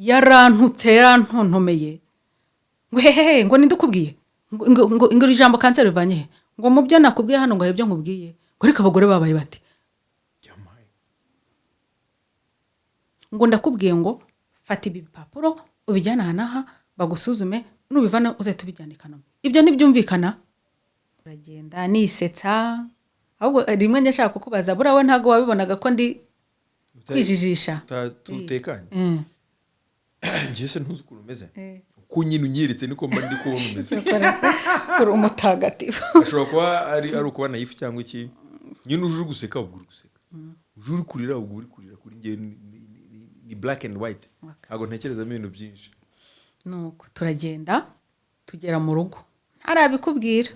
yarantontomeye ngo hehehe ngo nindukubwiye ngo iri jambo kanseri rivanye he ngo mu byo nakubwiye hano ngo ibyo nkubwiye ngo ariko abagore babaye bati ngo ndakubwiye ngo fata ibi bipapuro ubijyana aha n'aha bagusuzume nubivana uzahita ubijyana i Kanombe. Ibyo ntibyumvikana. Uragenda nisetsa ahubwo rimwe njya kukubaza buriya we ntabwo wabibonaga ko ndi kwijijisha tutekanye njye se ntuzi ukuntu umeze uko nyine unyeretse niko mba ndi kubona umeze uri umutagatifu. ashobora kuba ari ukuba nayifu cyangwa iki nyine uje guseka ubwo uri guseka uje uri kurira ubwo uri kurira kuri njye ni black and white ntabwo ntekerezamo ibintu byinshi. Nuko turagenda tugera mu rugo ntarabikubwira.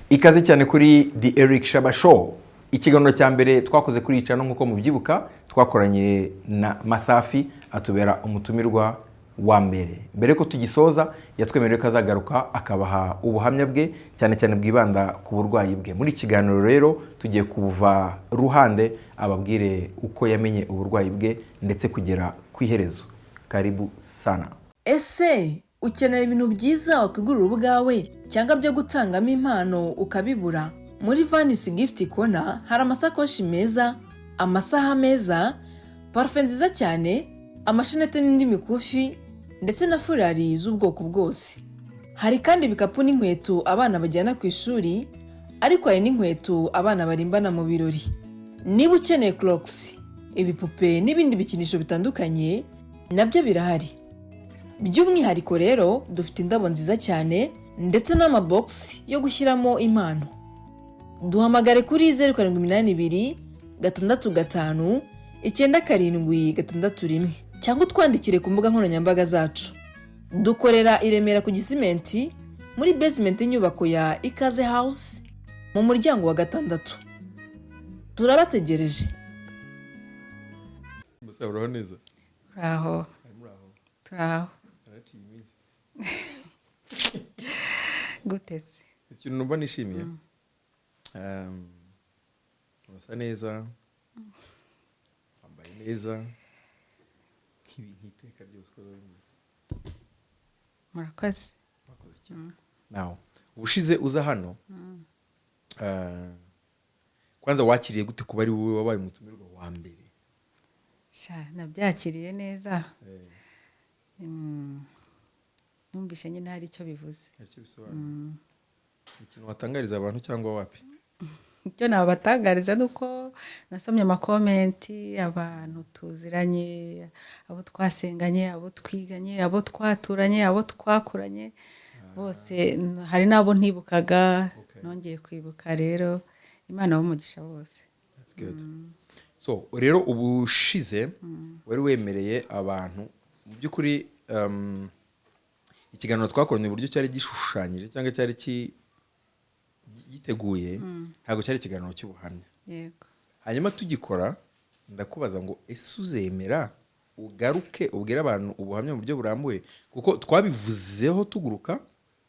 Ikaze cyane kuri The Eric Shaba Show. Ikiganiro cya mbere twakoze kuri icano nkuko mubyibuka twakoranye na Masafi atubera umutumirwa wa mbere ko tugisoza yatwemereye ko azagaruka akabaha ubuhamya bwe cyane cyane bwibanda ku burwayi bwe. Muri ikiganiro rero tugiye kubuva ruhande ababwire uko yamenye uburwayi bwe ndetse kugera ku iherezo. Karibu sana. Ese ukeneye ibintu byiza wakwigurira ubwawe cyangwa byo gutangamo impano ukabibura? Muri Vanisi Gift Corner hari amasakoshi meza, amasaha meza, parufe nziza cyane, amashenete n'indi mikufi ndetse na furari z'ubwoko bwose. Hari kandi ibikapu n'inkweto abana bajyana ku ishuri, ariko hari n'inkweto abana barimbana mu birori. Niba ukeneye Crocs, ibipupe n'ibindi bikinisho bitandukanye nabyo birahari. By'umwihariko rero dufite indabo nziza cyane ndetse n'amabox yo gushyiramo impano. Duhamagare kuri 0782 655 976 cyangwa utwandikire ku mbuga nkoranyambaga zacu. Dukorera i Remera ku Gisimenti muri basement y'inyubako ya Ikaze House mu muryango wa 6. Turabategereje. Musaburaho neza. Uraho. Turaho. Gutese. Ikintu numva nishimiye. Urasa neza. Wambaye neza. Nk'iteka ryose ko murakoze. Now, ubushize uza hano. Kwanza wakiriye gute kuba ari wowe wabaye umutumirwa wa mbere? Nabyakiriye neza. Numvishe nyine hari icyo bivuze. Ikintu watangariza abantu cyangwa wapi? Icyo nabatangariza nuko nasomye amakomenti abantu tuziranye, abo twasenganye, abo twiganye, abo twaturanye, abo twakuranye bose hari nabo ntibukaga nongeye kwibuka rero Imana bumugisha bose. That's good. So rero ubushize wari wemereye abantu mu byukuri ikiganiro twakoranye uburyo cyari gishushanyije cyangwa cyari giteguye ntabwo cyari ikiganiro cy'ubuhamya. Yego. Hanyuma tugikora ndakubaza ngo ese uzemera ugaruke ubwira abantu ubuhamya mu buryo burambuye kuko twabivuzeho tuguruka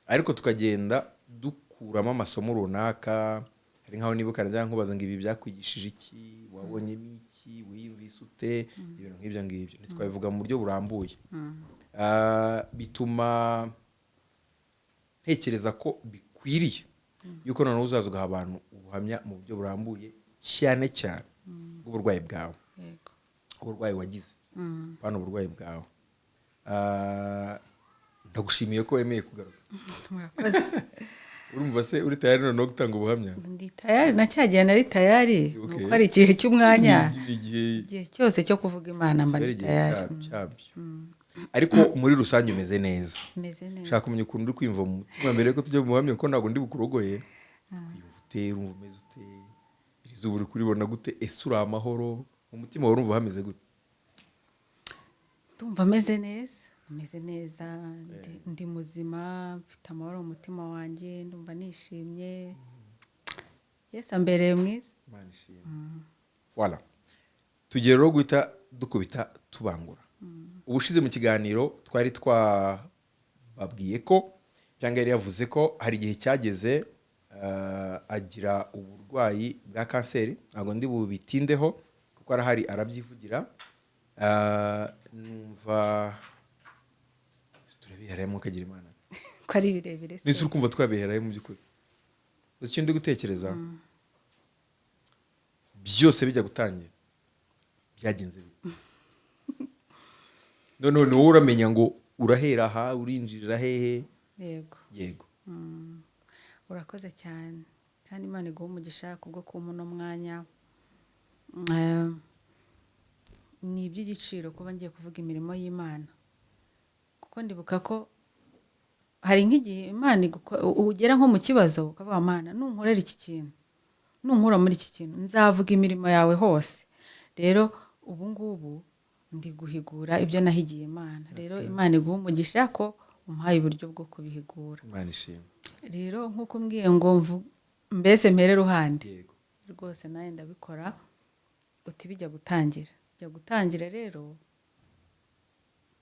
ariko tukagenda dukuramo amasomo runaka. Hari nkaho nibuka najya nkubaza ngo ibi byakwigishije iki, wabonye iki, wiyumvise ute, ibintu nk'ibyo ngibyo ntitwabivuga mu buryo burambuye. Bituma ntekereza ko bikwiriye yuko noneho uzaza ugaha abantu ubuhamya mu buryo burambuye cyane cyane bw'uburwayi bwawe. Yego. Uburwayi wagize. Bano uburwayi bwawe. Ndagushimiye ko wemeye kugaruka. Murakoze. Urumva se uri tayari no gutanga ubuhamya? Ndi tayari nacyagiye nari tayari nuko ari igihe cy'umwanya. Igihe cyose cyo kuvuga Imana mba tayari. Ariko muri rusange umeze neza. Meze neza. Shaka kumenya ukuntu uri kwimva mu mutima mbere ko tujya mu buhamya ko ntago ndi bukurogoye. Urumva umeze ute? Izuba uri kuribona gute? Ese uri amahoro? Umutima wawe urumva hameze gute? Ndumva meze neza. Meze neza, ndi muzima, mfite amahoro mu mutima wanjye, ndumva nishimye. Yesu ambereye mwiza. Imana ishimwe. Voilà. Tugiye rero guhita dukubita tubangura. Ubushize mu kiganiro twari twababwiye ko cyangwa yari yavuze ko hari igihe cyageze agira uburwayi bwa kanseri, ntabwo ndi bubitindeho kuko arahari arabyivugira. Numva turabiherayemo ukagira Imana ko ari birebire nise uri kumva twabiherayo mu by'ukuri. uzi icyo ndi gutekereza byose bijya gutangira byagenze bite? none wowe uramenya ngo urahera aha urinjirira hehe? Yego urakoze cyane kandi Imana iguha umugisha kubwo kumpa uno mwanya. Ni iby'igiciro kuba ngiye kuvuga imirimo y'Imana, kuko ndibuka ko hari nk'igihe Imana ugera nko mu kibazo ukavuga Mana nunkorera iki kintu, nunkura muri iki kintu nzavuga imirimo yawe hose. Rero ubu ngubu ndi guhigura ibyo nahigiye Imana. Rero Imana iguha umugisha ko umpaye uburyo bwo kubihigura. Imana ishimwe. Rero nk'uko mbwiye ngo mbese mpere ruhande rwose nawe ndabikora. Uti bijya gutangira rero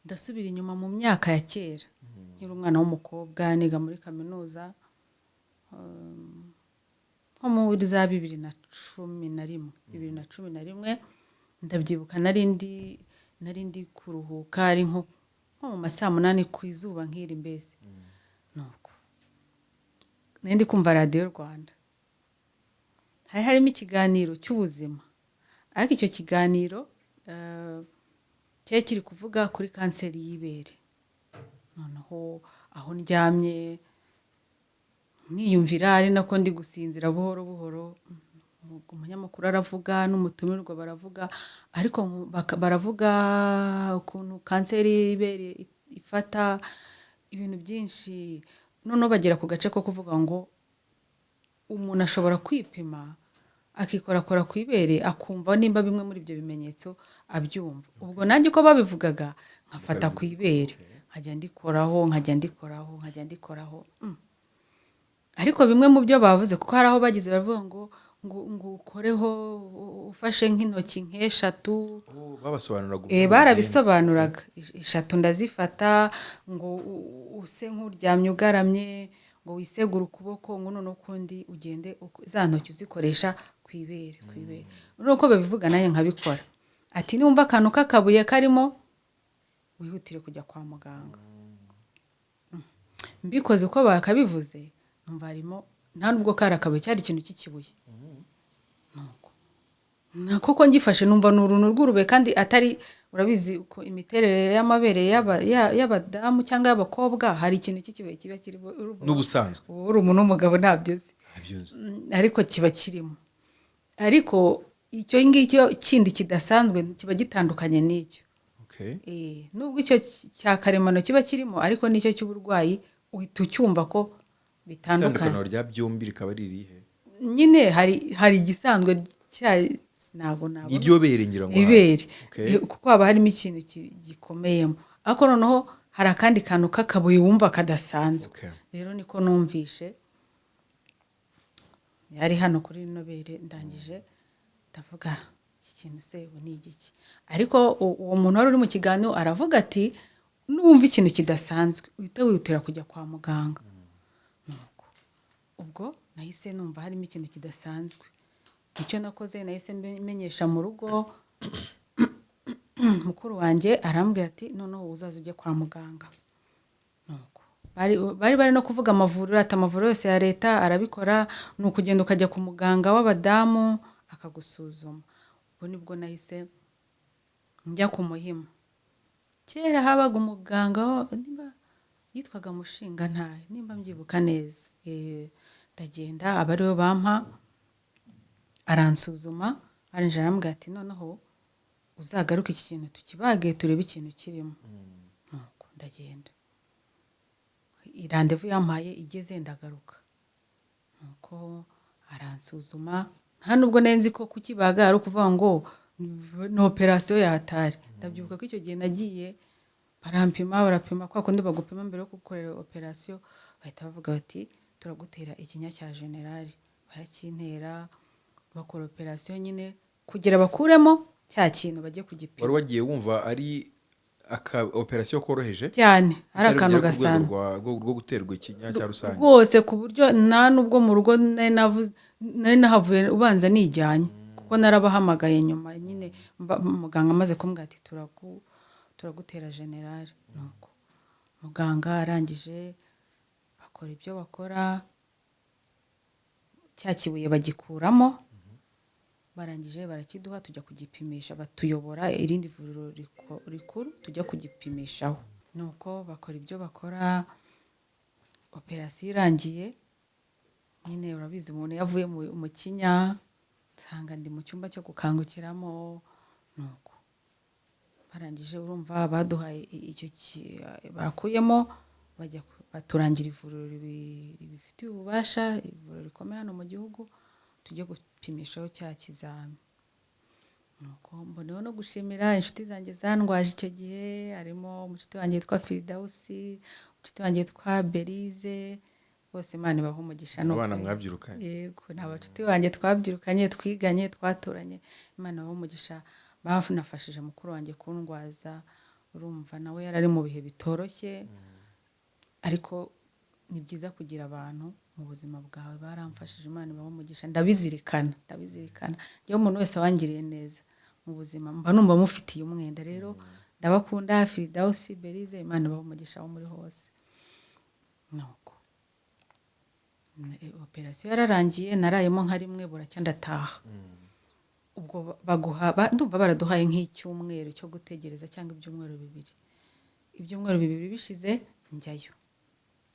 ndasubira inyuma mu myaka ya kera nkiri umwana w'umukobwa niga muri kaminuza nko muri za 2011 ndabyibuka nari ndi kuruhuka ari nko mu masaa 8 ku izuba nkiri mbese nuko ndi kumva Radio Rwanda harimo ikiganiro cy'ubuzima, ariko icyo kiganiro kiri kuvuga kuri kanseri y'ibere. Noneho aho ndyamye niyumvira ari nako ndi gusinzira buhoro buhoro, umunyamakuru aravuga n'umutumirwa baravuga, ariko baravuga ukuntu kanseri y'ibere ifata ibintu byinshi. Noneho bagera ku gace ko kuvuga ngo umuntu ashobora kwipima akikorakora ku ibere akumva nimba bimwe muri ibyo bimenyetso abyumva. Ubwo nanjye ko babivugaga nkafata ku ibere nkajya ndikoraho ariko bimwe mu byo bavuze, kuko hari aho bagize baravuga ngo ukoreho ufashe nk'intoki nk'eshatu. Barabisobanuraga 3 ndazifata, ngo use nk'uryamye ugaramye, ngo wisegure ukuboko, ngo none ukundi ugende za ntoki uzikoresha ku ibere. Nuko babivuga naye nkabikora. Ati numva akantu k'akabuye karimo wihutire kujya kwa muganga. Mbikoze uko bakabivuze numva harimo nta nubwo karakabuye, cyari ikintu cy'ikibuye. Koko ngifashe numva n'uruntu rw'urube, kandi atari, urabizi uko imiterere y'amabere y'abadamu cyangwa y'abakobwa hari ikintu cy'ikibuye kiba kirimo n'ubusanzwe. Uri umuntu w'umugabo ntabyo uzi, ariko kiba kirimo. Ariko icyo ngicyo kindi kidasanzwe kiba gitandukanye n'icyo. Nubwo icyo cya karemano kiba kirimo, ariko n'icyo cy'uburwayi uhita ucyumva ko bitandukanye. Itandukano rya byombi rikaba ririhe? Nyine hari igisanzwe ntabwo iryo bere ngira ngo ibere, kuko haba harimo ikintu gikomeyemo, ariko noneho hari akandi kantu k'akabuye wumva kadasanzwe. Rero niko numvishe yari hano kuri rino bere, ndangije ndavuga iki kintu se ubu ni igiki. Ariko uwo muntu wari uri mu kiganiro aravuga ati numva ikintu kidasanzwe uhita wihutira kujya kwa muganga. Ubwo nahise numva harimo ikintu kidasanzwe. Icyo nakoze nahise menyesha mu rugo, mukuru wanjye arambwira ati noneho uzaza ujye kwa muganga. Bari no kuvuga amavuriro, ati amavuriro yose ya leta arabikora, ni ukugenda ukajya ku muganga w'abadamu akagusuzuma. Ubwo nibwo nahise njya ku Muhima. Kera habaga umuganga yitwaga Mushingantahe, nimba mbyibuka neza. Ndagenda aba ariwe bampa, aransuzuma, arinjira arambwira ati noneho uzagaruka iki kintu tukibage turebe ikintu kirimo. Nuko ndagenda, irandevu yampaye igeze ndagaruka. Nuko aransuzuma, nta nubwo nenzi ko kukibaga ari ukuvuga ngo ni operasiyo yatari. Ndabyibuka ko icyo gihe nagiye barapima kwa kundi bagupima mbere yo gukorera operasiyo, bahita bavuga bati turagutera ikinya cya generali. Barakintera, bakora operasiyo nyine kugira bakuremo cya kintu bajye kugipima. Wari wagiye wumva ari aka operation koroheje cyane ari bitari akantu bugere ku rwego gasanzwe rwo guterwa ikinya cya rusange. rwose ku buryo nta nubwo mu rugo nari nahavuye ubanza nijyanye kuko narabahamagaye nyuma nyine muganga amaze kumbwira ati turagutera generale. nuko muganga arangije bakora ibyo bakora, cya kibuye bagikuramo, barangije barakiduha tujya kugipimisha, batuyobora irindi vuriro rikuru tujya kugipimishaho. nuko bakora ibyo bakora, operasiyo irangiye nyine urabizi umuntu yavuye mu kinya nsanga ndi mu cyumba cyo gukangukiramo. nuko barangije urumva baduhaye icyo bakuyemo baturangira ivuriro ribifitiye ububasha, ivuriro rikomeye hano mu gihugu tujye gupimishaho cya kizami. nuko mboneyeho no gushimira inshuti zanjye zandwaje icyo gihe, harimo umushuti wanjye witwa Firidausi, umushuti wanjye witwa Berize, bose Imana ibahe umugisha. abana mwabyirukanye? Yego, ni abacuti banjye twabyirukanye, twiganye, twaturanye, Imana ibahe umugisha. Banafashije mukuru wanjye kundwaza, urumva nawe yari ari mu bihe bitoroshye, ariko ni byiza kugira abantu mu buzima bwawe baramfashije, Imana ibahe umugisha. ndabizirikana njyewe umuntu wese wangiriye neza mu buzima mba numva mufitiye umwenda. rero ndabakunda, Firidausi, Berize, Imana ibahe umugisha aho muri hose. nuko operasiyo yararangiye, narayemo nka rimwe buracya ndataha. ubwo ndumva baraduhaye nk'icyumweru cyo gutegereza cyangwa ibyumweru bibiri bishize njyayo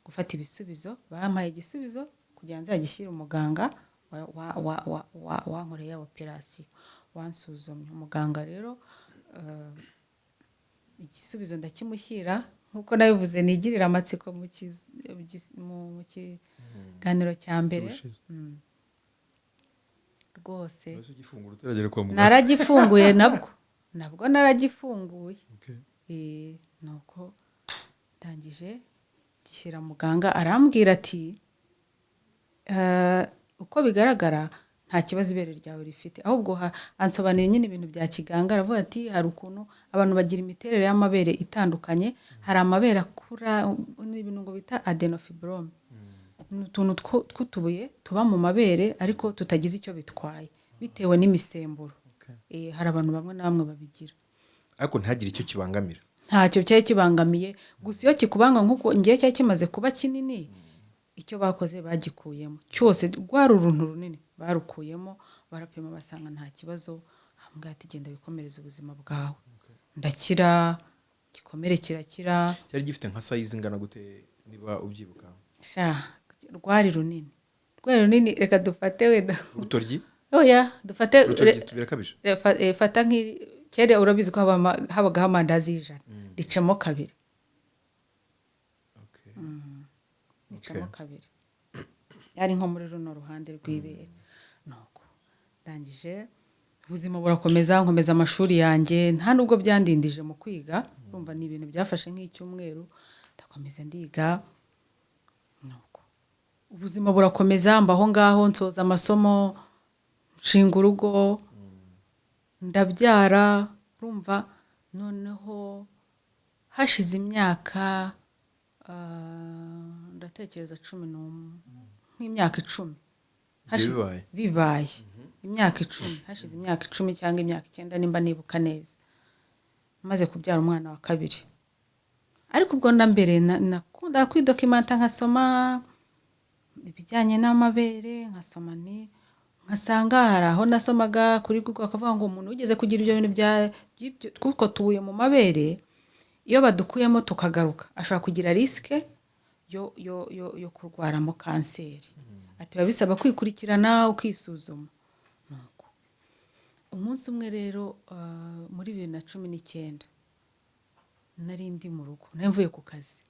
gufata ibisubizo. bampaye igisubizo kugira ngo nzagishyire umuganga wankoreye operasiyo wansuzumye. umuganga rero igisubizo ndakimushyira nk'uko nabivuze, nigirira amatsiko mu kiganiro cya mbere. rwose naragifunguye nabwo naragifunguye. nuko ndangije gishyira muganga, arambwira ati uko bigaragara nta kibazo ibere ryawe rifite, ahubwo ansobanuriye nyine ibintu bya kiganga. aravuga ati hari ukuntu abantu bagira imiterere y'amabere itandukanye, hari amabere akura n'ibintu ngo bita adenofibrome, ni utuntu tw'utubuye tuba mu mabere ariko tutagize icyo bitwaye bitewe n'imisemburo. hari abantu bamwe na bamwe babigira, ariko ntagire icyo kibangamira. ntacyo cyari kibangamiye, gusa iyo kikubanga nk'uko ngiye cyari kimaze kuba kinini, icyo bakoze bagikuyemo cyose, rwari uruntu runini barukuyemo, barapima basanga nta kibazo. ambwira ati genda wikomereze ubuzima bwawe. ndakira, gikomere kirakira. cyari gifite nka size ingana gute niba ubyibuka? rwari runini, reka dufate wenda urutoryi. oya dufate urutoryi tubirakabije. fata kera urabizi ko habagaho amandazi y'ijana, ricamo kabiri. ricamo kabiri, yari nko muri runo ruhande rw'ibere. nuko ndangije ubuzima burakomeza, nkomeza amashuri yanjye, nta nubwo byandindije mu kwiga. urumva ni ibintu byafashe nk'icyumweru, ndakomeza ndiga. nuko ubuzima burakomeza, mbaho ngaho, nsoza amasomo, nshinga urugo, ndabyara. urumva noneho hashize imyaka ndatekereza nk'imyaka 10 bibaye imyaka 10, hashize imyaka 10 cyangwa imyaka 9 nimba nibuka neza, maze kubyara umwana wa kabiri. ariko ubwo mbere nakunda kwidokimenta, nkasoma ibijyanye n'amabere, nkasanga hari aho nasomaga kuri Google akavuga ngo umuntu ugeze kugira ibyo bintu tw'utwo tubuye mu mabere, iyo badukuyemo tukagaruka ashobora kugira risike yo kurwaramo kanseri. ati biba bisaba kwikurikirana ukisuzuma. nuko umunsi umwe rero muri 2019 nari ndi mu rugo, nari mvuye ku kazi.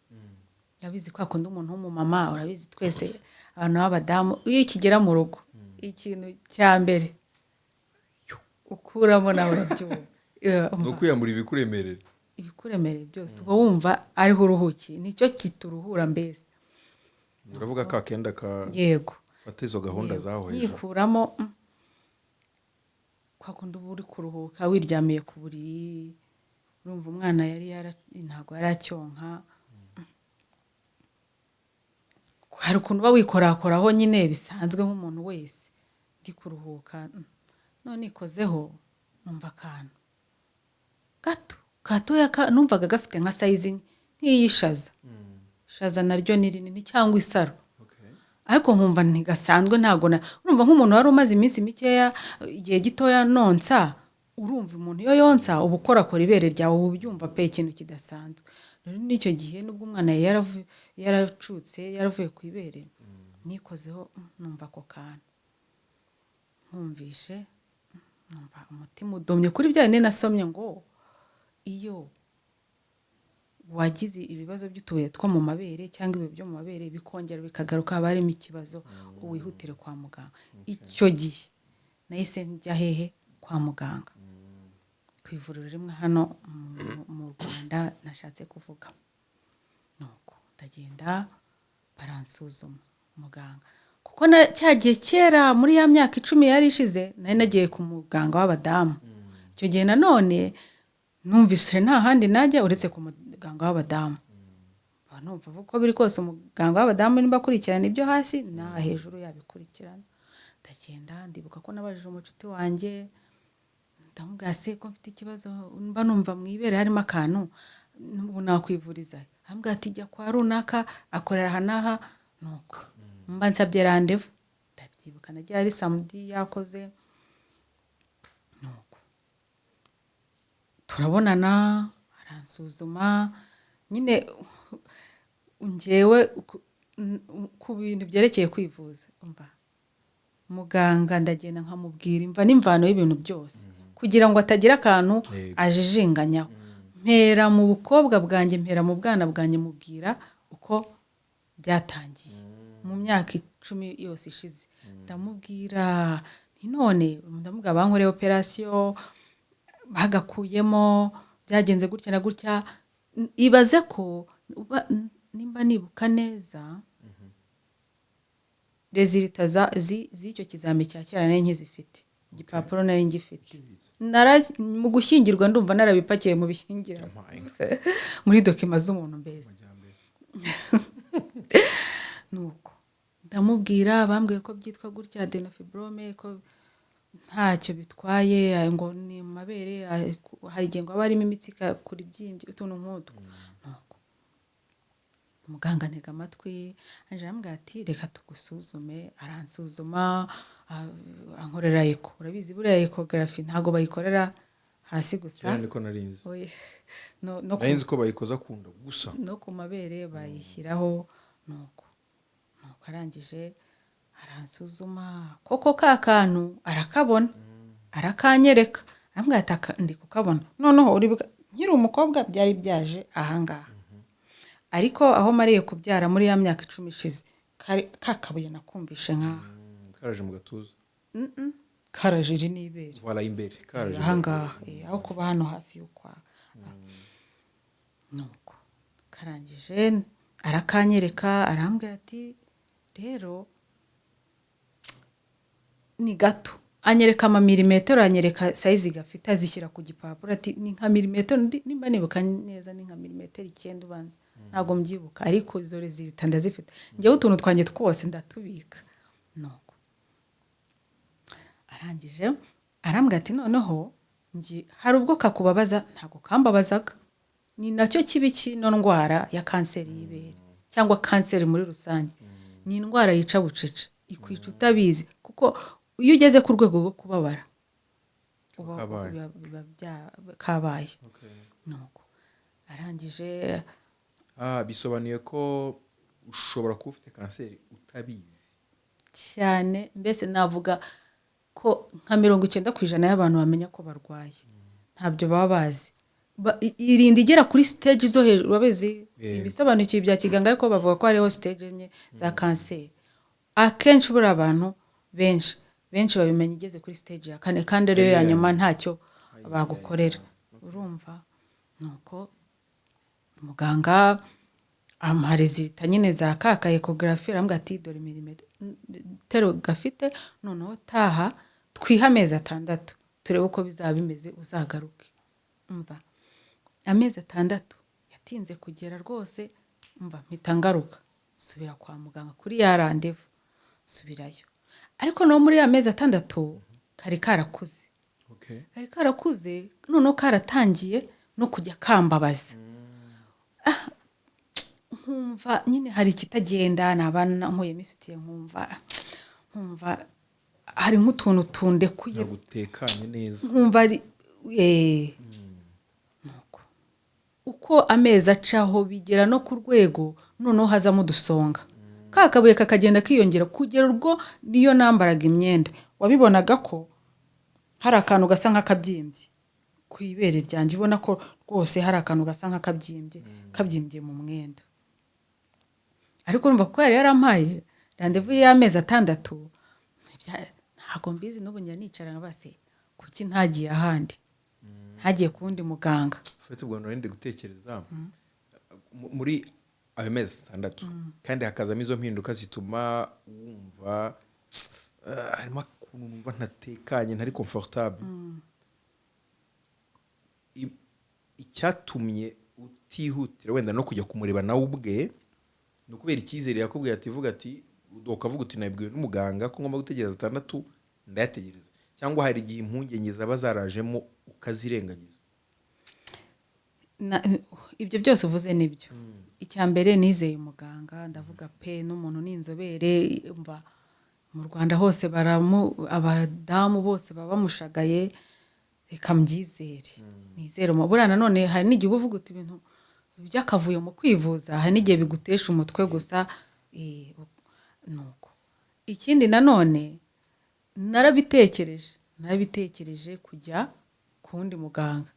yabizi ko akunda umuntu w'umumama, urabizi twese abantu b'abadamu iyo kigera mu rugo ikintu cya mbere ukuramo nawe urabyumva, no kwiyambura ibikuremerera byose uba wumva ariho uruhukiye, nicyo kituruhura mbese. uravuga ka kenda ka yego fata izo gahunda zaho hejuru, yikuramo kwa kundi uba uri kuruhuka wiryamiye ku buriri, urumva umwana ntabwo yari acyonka, hari ukuntu uba wikorakoraho nyine bisanzwe nk'umuntu wese, ndi kuruhuka none ikozeho numva akantu gatoya numvaga gafite nka sayizi nk'iy'ishaza. Ishaza naryo ni rinini cyangwa isaro, ariko nkumva ntigasanzwe. Ntabwo urumva nk'umuntu wari umaze iminsi mikeya igihe gitoya nonsa, urumva umuntu iyo yonsa uba ukorakora ibere ryawe uba ubyumva pe ikintu kidasanzwe. Rero n'icyo gihe nubwo umwana yaracutse yaravuye ku ibere, nikozeho numva ako kantu, nkumvishe numva umutima udomye kuri bya bindi nasomye ngo iyo wagize ibibazo by'utubuye two mu mabere cyangwa ibihe byo mu mabere bikongera bikagaruka, haba harimo ikibazo, wihutire kwa muganga. Icyo gihe nahise njya hehe? Kwa muganga, ku ivuriro rimwe hano mu Rwanda nashatse kuvuga. Nuko ndagenda baransuzuma muganga, kuko cyagiye kera muri ya myaka 10 yari ishize nari nagiye ku muganga w'abadamu. Icyo gihe nanone numvise nta handi najya uretse ku muganga w'abadamu. Numva uko biri kose umuganga w'abadamu nimba akurikirana ibyo hasi na hejuru yabikurikirana. Ndagenda ndibuka ko nabajije umucuti wanjye, ndamubwira se ko mfite ikibazo, mba numva mu ibere harimo akantu, ubu nakwivuriza. Ambwira ati jya kwa runaka akorera aha n'aha. Nuko mba nsabye randevu, ndabyibuka nagiye ari samedi yakoze. Nuko turabonana, aransuzuma nyine njyewe ku bintu byerekeye kwivuza. Umva muganga ndagenda nkamubwira imva n'imvano y'ibintu byose kugira ngo atagira akantu ajijinganyaho. Mpera mu bukobwa bwanjye, mpera mu bwana bwanjye, mubwira uko byatangiye mu myaka 10 yose ishize. Ndamubwira none ndamubwira bankoreye operation bagakuyemo, byagenze gutya na gutya. Ibaze ko nimba nibuka neza resultat z'icyo kizami cya cyane nari nkizifite, igipapuro nari ngifite. Mu gushyingirwa ndumva narabipakiye mu bishyingira muri dokima z'umuntu mbese. Nuko ndamubwira, bambwiye ko byitwa gutya adenofibrome, ko ntacyo bitwaye, ngo ni mabere, hari igihe ngo harimo imitsi kuri byimbye utuntu nk'utwo. Nuko muganga ntega amatwi, anje ambwira ati reka tugusuzume. Aransuzuma, ankorera eko. Urabizi buriya ecography ntago bayikorera hasi gusa, cyane ko narinzi. No narinzi ko bayikoza kunda gusa no ku mabere bayishyiraho. Nuko arangije aransuzuma, koko ka kantu arakabona, arakanyereka. Ambwira ati ndi kukabona. Noneho nkiri umukobwa byari byaje ahangaha, ariko aho mariye kubyara muri ya myaka 10 ishize, kakabuye nakumvishe nkaha karaje mu gatuza. Karaje iri n'ibere, Voilà imbere karaje ahangaha aho kuba hano hafi y'ukwa. Nuko karangije arakanyereka, arambwira ati rero ni gato. Anyereka amamilimetero, anyereka size gafite, azishyira ku gipapuro ati ni nka milimetero, nimba nibuka neza ni nka milimetero 9 ubanza, ntago mbyibuka, ariko izo resultat ndazifite. Njyewe utuntu twanjye twose ndatubika. Nuko arangije arambwira ati noneho hari ubwo kakubabaza, ntago kambabazaga. Ni nacyo kibi kino ndwara ya kanseri y'ibere cyangwa kanseri muri rusange. Ni indwara yica bucece, ikwica utabizi, kuko iyo ugeze ku rwego rwo kubabara kabaye. Nuko arangije bisobanuye ko ushobora kuba ufite kanseri utabizi cyane. Mbese navuga ko nka 90% y'abantu bamenya ko barwaye ntabyo baba bazi. Irinda igera kuri stage zo hejuru, babizi bisobanukiye bya kiganga, ariko bavuga ko hariho stage enye za kanseri. Akenshi buri abantu benshi babimenya igeze kuri stage ya 4, kandi rero ya nyuma ntacyo bagukorera, urumva. Nuko muganga ampa resultat nyine za kaka ecography, arambwira ati dore milimetero gafite, noneho taha twiha amezi 6 turebe uko bizaba bimeze uzagaruke. Umva amezi 6 yatinze kugera rwose, mva mpita ngaruka subira kwa muganga kuri ya randevu subirayo. Ariko no muri amezi 6 kari karakuze, Okay. kari karakuze noneho karatangiye no kujya kambabaza. Nkumva nyine hari ikitagenda, nabana nkuye misutiye, nkumva hari nk'utuntu tundekuye, Nagutekanye neza. nkumva ari nuko uko amezi acaho bigera no ku rwego noneho hazamo udusonga, ka kabuye kakagenda kiyongera kugera ubwo niyo nambaraga imyenda wabibonaga ko hari akantu gasa nk'akabyimbye ku ibere ryanjye, ubona ko rwose hari akantu gasa nk'akabyimbye mu mwenda. Ariko urumva ko yari yarampaye randevu y'amezi 6, ntabwo mbizi n'ubu nicara base kuki ntagiye ahandi, ntagiye ku wundi muganga. Ufite ubwo nari gutekereza muri ayo mezi 6 kandi hakazamo izo mpinduka zituma wumva harimo ukuntu numva ntatekanye, ntari comfortable. Icyatumye utihutira wenda no kujya kumureba nawe ubwe ni ukubera icyizere yakubwiye ati vuga ati ukavuga uti nabwiwe n'umuganga ko ngomba gutegereza 6 ndayategereza, cyangwa hari igihe impungenge zaba zarajemo ukazirengagiza? Ibyo byose uvuze nibyo. Icya mbere nizeye umuganga, ndavuga pe n'umuntu n'inzobere, mva mu Rwanda hose abadamu bose baba bamushagaye, reka mbyizere nizere. Burana none hari n'igihe uvuga uti ibintu by'akavuyo mu kwivuza, hari n'igihe bigutesha umutwe gusa. Nuko ikindi nanone narabitekereje kujya ku wundi muganga,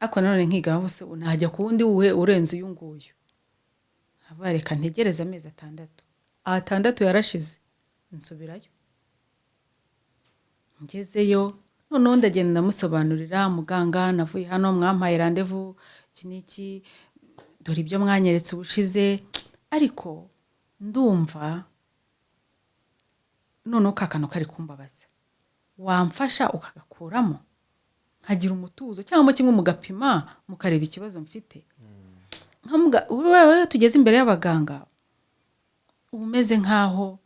ariko nanone nkiga bose unajya ku wundi urenze uyu nguyu. Abareka ntegereza amezi 6 yarashize nsubirayo. Ngezeyo noneho ndagenda ndamusobanurira, muganga navuye hano mwampaye randevu iki dore ibyo mwanyeretse ubushize, ariko ndumva noneho kakano kari kumbabaza, wamfasha ukagakuramo nkagira umutuzo, cyangwa kimwe mugapima mukareba ikibazo mfite. Wewe tugeze imbere y'abaganga umeze nkaho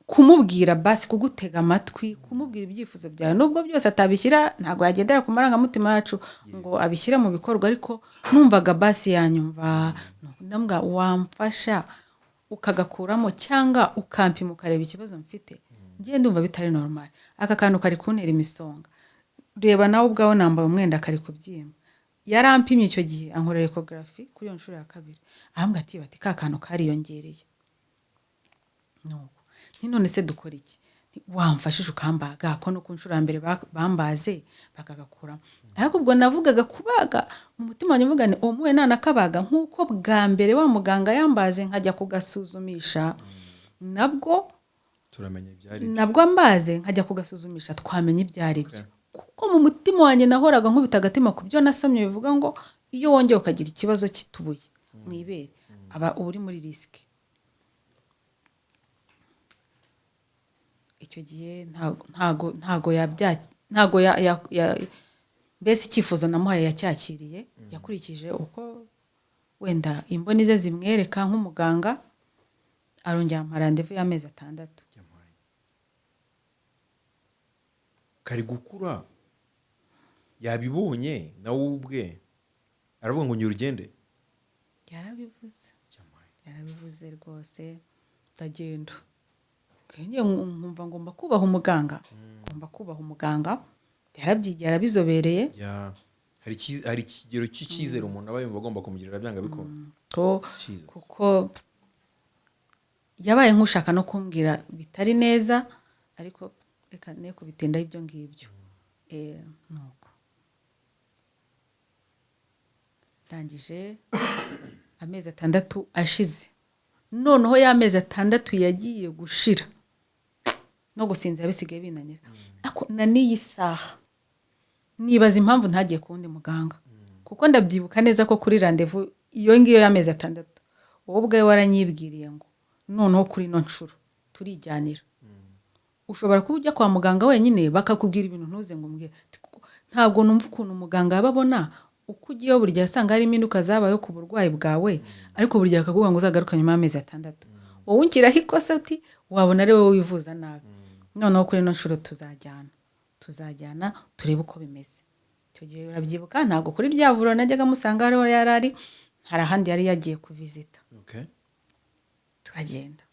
kumubwira basi, kugutega amatwi, kumubwira ibyifuzo byawe, nubwo byose atabishyira, ntabwo yagendera ku marangamutima yacu ngo abishyire mu bikorwa, ariko numvaga basi yanyumva. Ndambwa wamfasha ukagakuramo cyangwa ukampima ukareba ikibazo mfite, ngiye ndumva bitari normal. Aka kantu kari kuntera imisonga, reba nawe ubwawe nambaye umwenda kari kubyimba. Yarampimye icyo gihe ankorera ecography kuri iyo nshuro ya 2, ahambwa ati bati ka kantu kariyongereye. Nuko none se dukora iki? Wamfashije ukambaga ko no ku nshuro ya mbere bambaze bakagakuramo. Ariko ubwo navugaga kubaga mu mutima wanjye, mvuga ni umuwe nanakabaga nkuko bwa mbere wa muganga yambaze nkajya kugasuzumisha, nabwo turamenya ibyari nabwo ambaze nkajya kugasuzumisha twamenya ibyari byo. Kuko mu mutima wanjye nahoraga nkubita agatima ku byo nasomye bivuga ngo iyo wongeye ukagira ikibazo kitubuye mu ibere aba uri muri risk. Icyo gihe ntago mbese icyifuzo namuhaye yacyakiriye, yakurikije uko wenda imboni ze zimwereka nk'umuganga, arongera ampa randevu y'amezi 6. Kari gukura yabibonye nawe ubwe aravuga ngo nyurugende. Yarabivuze rwose ndagenda. Ngiye nkumva ngomba kubaha umuganga, yarabyigiye arabizobereye. Hari ikigero cy'icyizere umuntu aba yumva agomba kumugirira byanga bikora. Kuko yabaye nk'ushaka no kumbwira bitari neza, ariko reka ne kubitindaho ibyo ngibyo. Nuko ndangije amezi 6 ashize, noneho y'amezi 6 yagiye gushira no gusinzira bisigaye binanira. Ako na n'iyi saha nibaza impamvu ntagiye ku wundi muganga, kuko ndabyibuka neza ko kuri randevu iyo ngiyo y'amezi 6 wowe ubwawe waranyibwiriye ngo noneho kuri no nshuro turijyanira. Ushobora kuba ujya kwa muganga wenyine bakakubwira ibintu ntuze ngo mbwira, ntabwo numva ukuntu umuganga yababona uko ugiyeho buri gihe asanga hari impinduka zabayeho ku burwayi bwawe ariko buri gihe akavuga ngo uzagaruka nyuma y'amezi 6 wowe unkiraho ikosa uti wabona ari wowe wivuza nabi noneho kuri ino nshuro tuzajyana turebe uko bimeze icyo gihe urabyibuka ntabwo kuri rya vuriro najyaga musanga hariho yarari hari ahandi yari yagiye kuvizita turagenda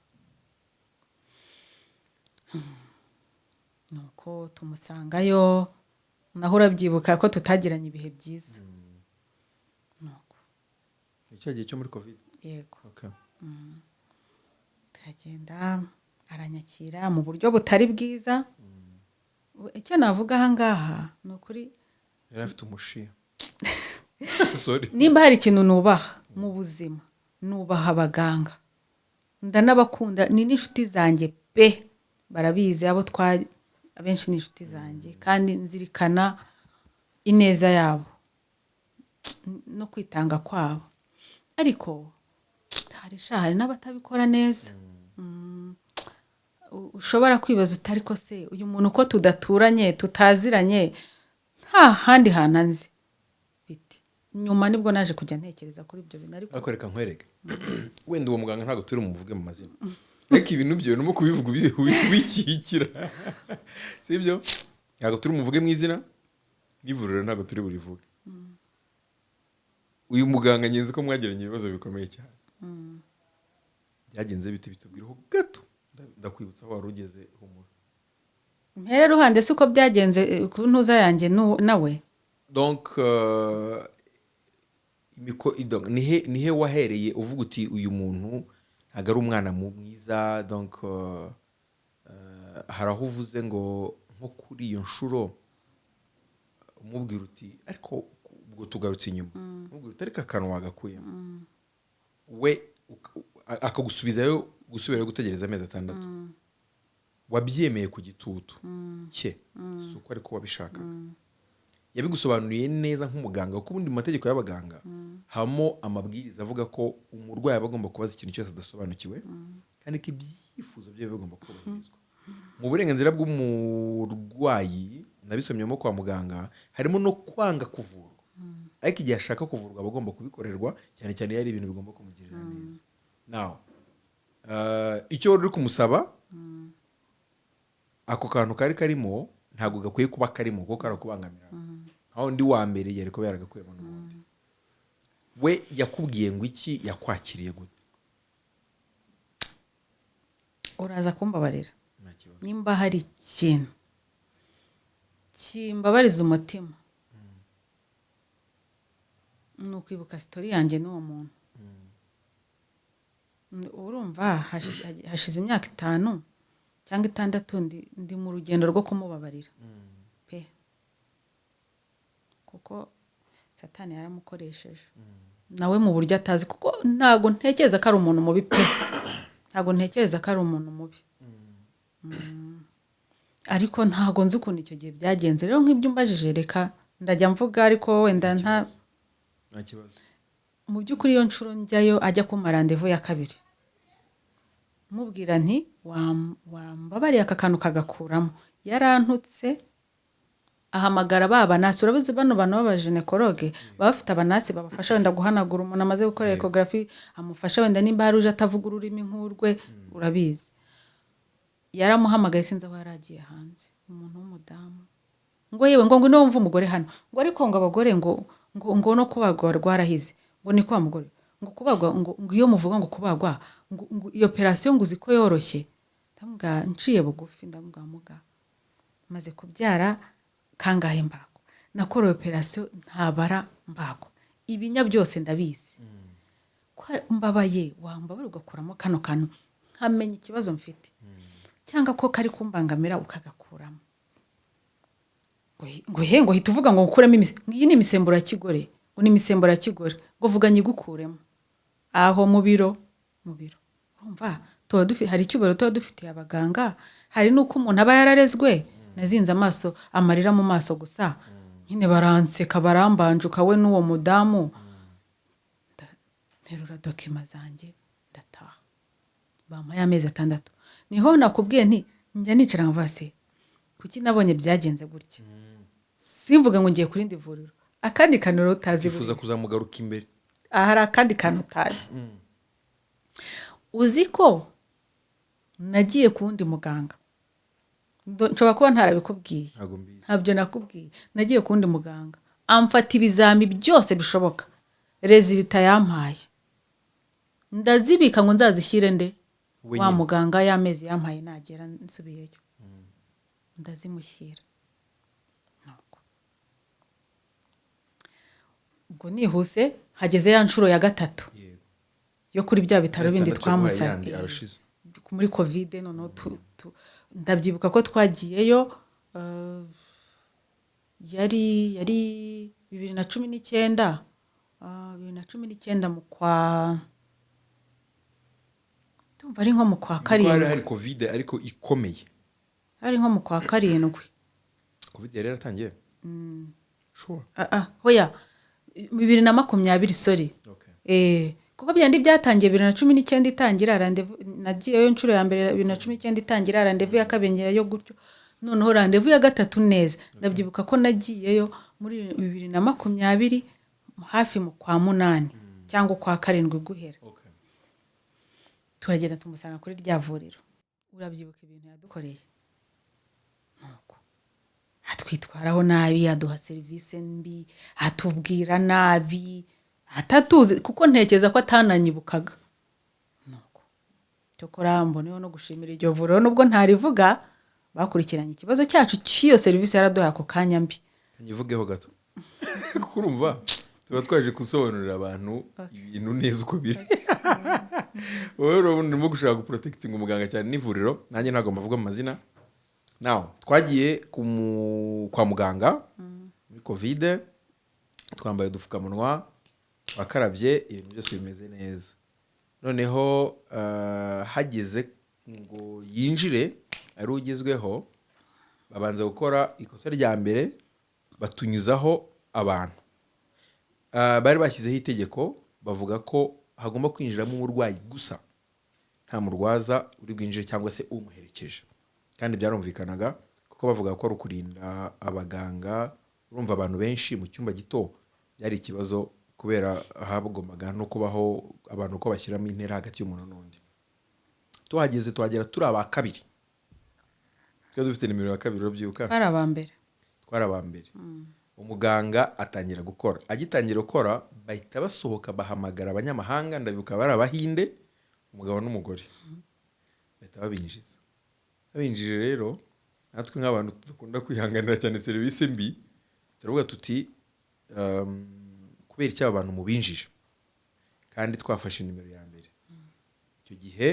nuko tumusangayo naho urabyibuka ko tutagiranye ibihe byiza nuko icyo gihe cyo muri covid yego turagenda aranyakira mu buryo butari bwiza icyo navuga aha ngaha ni ukuri yari afite umushiya sorry nimba hari ikintu nubaha mu buzima nubaha abaganga ndanabakunda ni n'inshuti zanjye pe barabizi abo abenshi ni inshuti zanjye kandi nzirikana ineza yabo no kwitanga kwabo ariko hari n'abatabikora neza ushobora kwibaza utari ko se uyu muntu ko tudaturanye tutaziranye nta handi hantu anzi biti nyuma nibwo naje kujya ntekereza kuri ibyo bintu ariko reka nkwereke wenda uwo muganga ntabwo turi umuvuge mu mazina ariko ibintu byo nuko kubivuga wikikira sibyo ntabwo turi umuvuge mu izina n'ivuriro ntabwo turi burivuge uyu muganga nyenzi ko mwagiranye ibibazo bikomeye cyane byagenze bite bitubwiraho gato ndakwibutsa aho wari ugeze humura mpere ruhande si uko byagenze ku ntuza yanjye nawe donc nihe wahereye uvuga uti uyu muntu ntabwo ari umwana mwiza donc hari aho uvuze ngo nko kuri iyo nshuro umubwira uti ariko ubwo tugarutse inyuma umubwira uti ariko akantu wagakuyemo we akagusubizayo gusubirayo gutegereza amezi 6 wabyemeye ku gitutu cye si uko ariko wabishakaga yabigusobanuriye neza nk'umuganga kuko ubundi mu mategeko y'abaganga hamo amabwiriza avuga ko umurwayi aba agomba kubaza ikintu cyose adasobanukiwe kandi ko ibyifuzo bye bigomba kubahirizwa mu burenganzira bw'umurwayi nabisomyemo kwa muganga harimo no kwanga kuvurwa ariko igihe ashaka kuvurwa aba agomba kubikorerwa cyane cyane iyo ari ibintu bigomba kumugirira neza nawe icyo wari uri kumusaba ako kantu kari karimo ntabwo gakwiye kuba karimo kuko karakubangamira aho undi wa mbere yari kuba yaragakuyemo n'ubundi we yakubwiye ngo iki yakwakiriye gute uraza kumbabarira nimba hari ikintu kimbabariza umutima ni ukwibuka sitori yanjye n'uwo muntu urumva hashize imyaka 5 cyangwa 6 ndi mu rugendo rwo kumubabarira pe kuko satani yaramukoresheje nawe mu buryo atazi kuko ntago ntekereza ko ari umuntu mubi pe ntago ntekereza ko ari umuntu mubi ariko ntago nzi ukuntu icyo gihe byagenze rero nk'ibyo umbajije reka ndajya mvuga ariko wenda nta kibazo mu by'ukuri iyo nshuro njyayo ajya ku marandevu ya 2 mubwira nti wambabariye aka kantu kagakuramo yarantutse ahamagara babanasi urabizi bano bantu b'abajenekologe baba bafite abanasi babafasha wenda guhanagura umuntu amaze gukora ecography amufasha wenda nimba hari uje atavuga ururimi nk'urwe urabizi yaramuhamagaye sinzi aho yaragiye hanze umuntu w'umudamu ngo yewe ngo no wumva umugore hano ngo ariko ngo abagore ngo no kubagwa rwarahize ngo ni kwa mugore ngo kubagwa ngo iyo muvuga ngo kubagwa ngo iyo operation ngo uziko yoroshye ndamubwa nciye bugufi ndamubwa muga maze kubyara kangahe mbago nakora operation ntabara mbago ibinya byose ndabizi mbabaye wambabara ugakuramo kano kantu nkamenya ikibazo mfite cyangwa ko kari kumbangamira ukagakuramo ngo hita uvuga ngo ukuremo iyi ni imisemburo ya kigore ngo ni imisemburo ya kigore ngo vuga nyigukuremo aho mu biro urumva hari icyubaro tuba dufitiye abaganga hari n'uko umuntu aba yararezwe nazinze amaso amarira mu maso gusa nyine baranseka barambanjuka we n'uwo mudamu nterura dokima zanjye ndataha bampaye amezi 6 niho nakubwiye nti njya nicara nkavuga se kuki nabonye byagenze gutya simvuga ngo ngiye kuri ndi vuriro akandi kantu rero utazi wifuza kuzamugaruka imbere. hari akandi kantu utazi uzi ko nagiye ku wundi muganga nshobora kuba ntarabikubwiye ntabwo mbizi. ntabyo nakubwiye nagiye ku wundi muganga amfata ibizami byose bishoboka rezilita yampaye ndazibika ngo nzazishyire nde Wenyine. wa muganga y'amezi yampaye nagera nsubiyeyo ndazimushyira nuko ubwo nihuse hageze ya nshuro ya gatatu Yego. yo kuri bya bitaro bindi Standard yo guha twamusabye yandi arashize. muri covid noneho ndabyibuka ko twagiyeyo yari 2019 2019 mu kwa tumva ari nko mu kwa Kuko hari karindwi covid ariko ikomeye. ari nko mu kwa karindwi Covid yari yaratangiye. Sure. hoya 2020 sorry Okay. kuko byandi byatangiye 2019 itangira randevu nagiyeyo inshuro ya mbere 2019 itangira randevu ya kabiri yo gutyo noneho randevu ya gatatu neza ndabyibuka ko nagiyeyo muri 2020 hafi mu kwa munani cyangwa kwa karindwi guhera Okay. turagenda tumusanga kuri rya vuriro urabyibuka ibintu yadukoreye nuko atwitwaraho nabi aduha serivisi mbi atubwira nabi atatuzi kuko ntekeza ko atananyibukaga nuko cyokora mboneho no gushimira iryo vuriro nubwo ntarivuga bakurikiranye ikibazo cyacu cy'iyo serivisi yaraduhaye ako kanya mbi nyivugeho gato kuko urumva tuba twaje gusobanurira abantu ibintu neza uko biri. Wowe urimo gushaka guprotectinga umuganga cyane n'ivuriro nanjye ntabwo mbavuga mu mazina. Now twagiye kwa muganga muri covid twambaye udupfukamunwa twakarabye ibintu byose bimeze neza noneho hageze ngo yinjire ari ugezweho babanza gukora ikosa rya mbere batunyuzaho abantu bari bashyizeho itegeko bavuga ko hagomba kwinjiramo umurwayi gusa nta murwaza uri bwinjire cyangwa se umuherekeje kandi byarumvikanaga kuko bavuga ko ari ukurinda abaganga urumva abantu benshi mu cyumba gito byari ikibazo kubera habagombaga no kubaho abantu ko bashyiramo intera hagati y'umuntu n'undi tuhageze tuhagera turi aba kabiri twari dufite nimero ya kabiri urabyibuka twari aba mbere umuganga atangira gukora agitangira gukora bahita basohoka bahamagara abanyamahanga ndabibuka bari abahinde umugabo n'umugore bahita babinjije rero natwe nk'abantu dukunda kwihanganira cyane serivisi mbi turavuga tuti kubera icyo abantu mubinjije kandi twafashe nimero ya mbere icyo gihe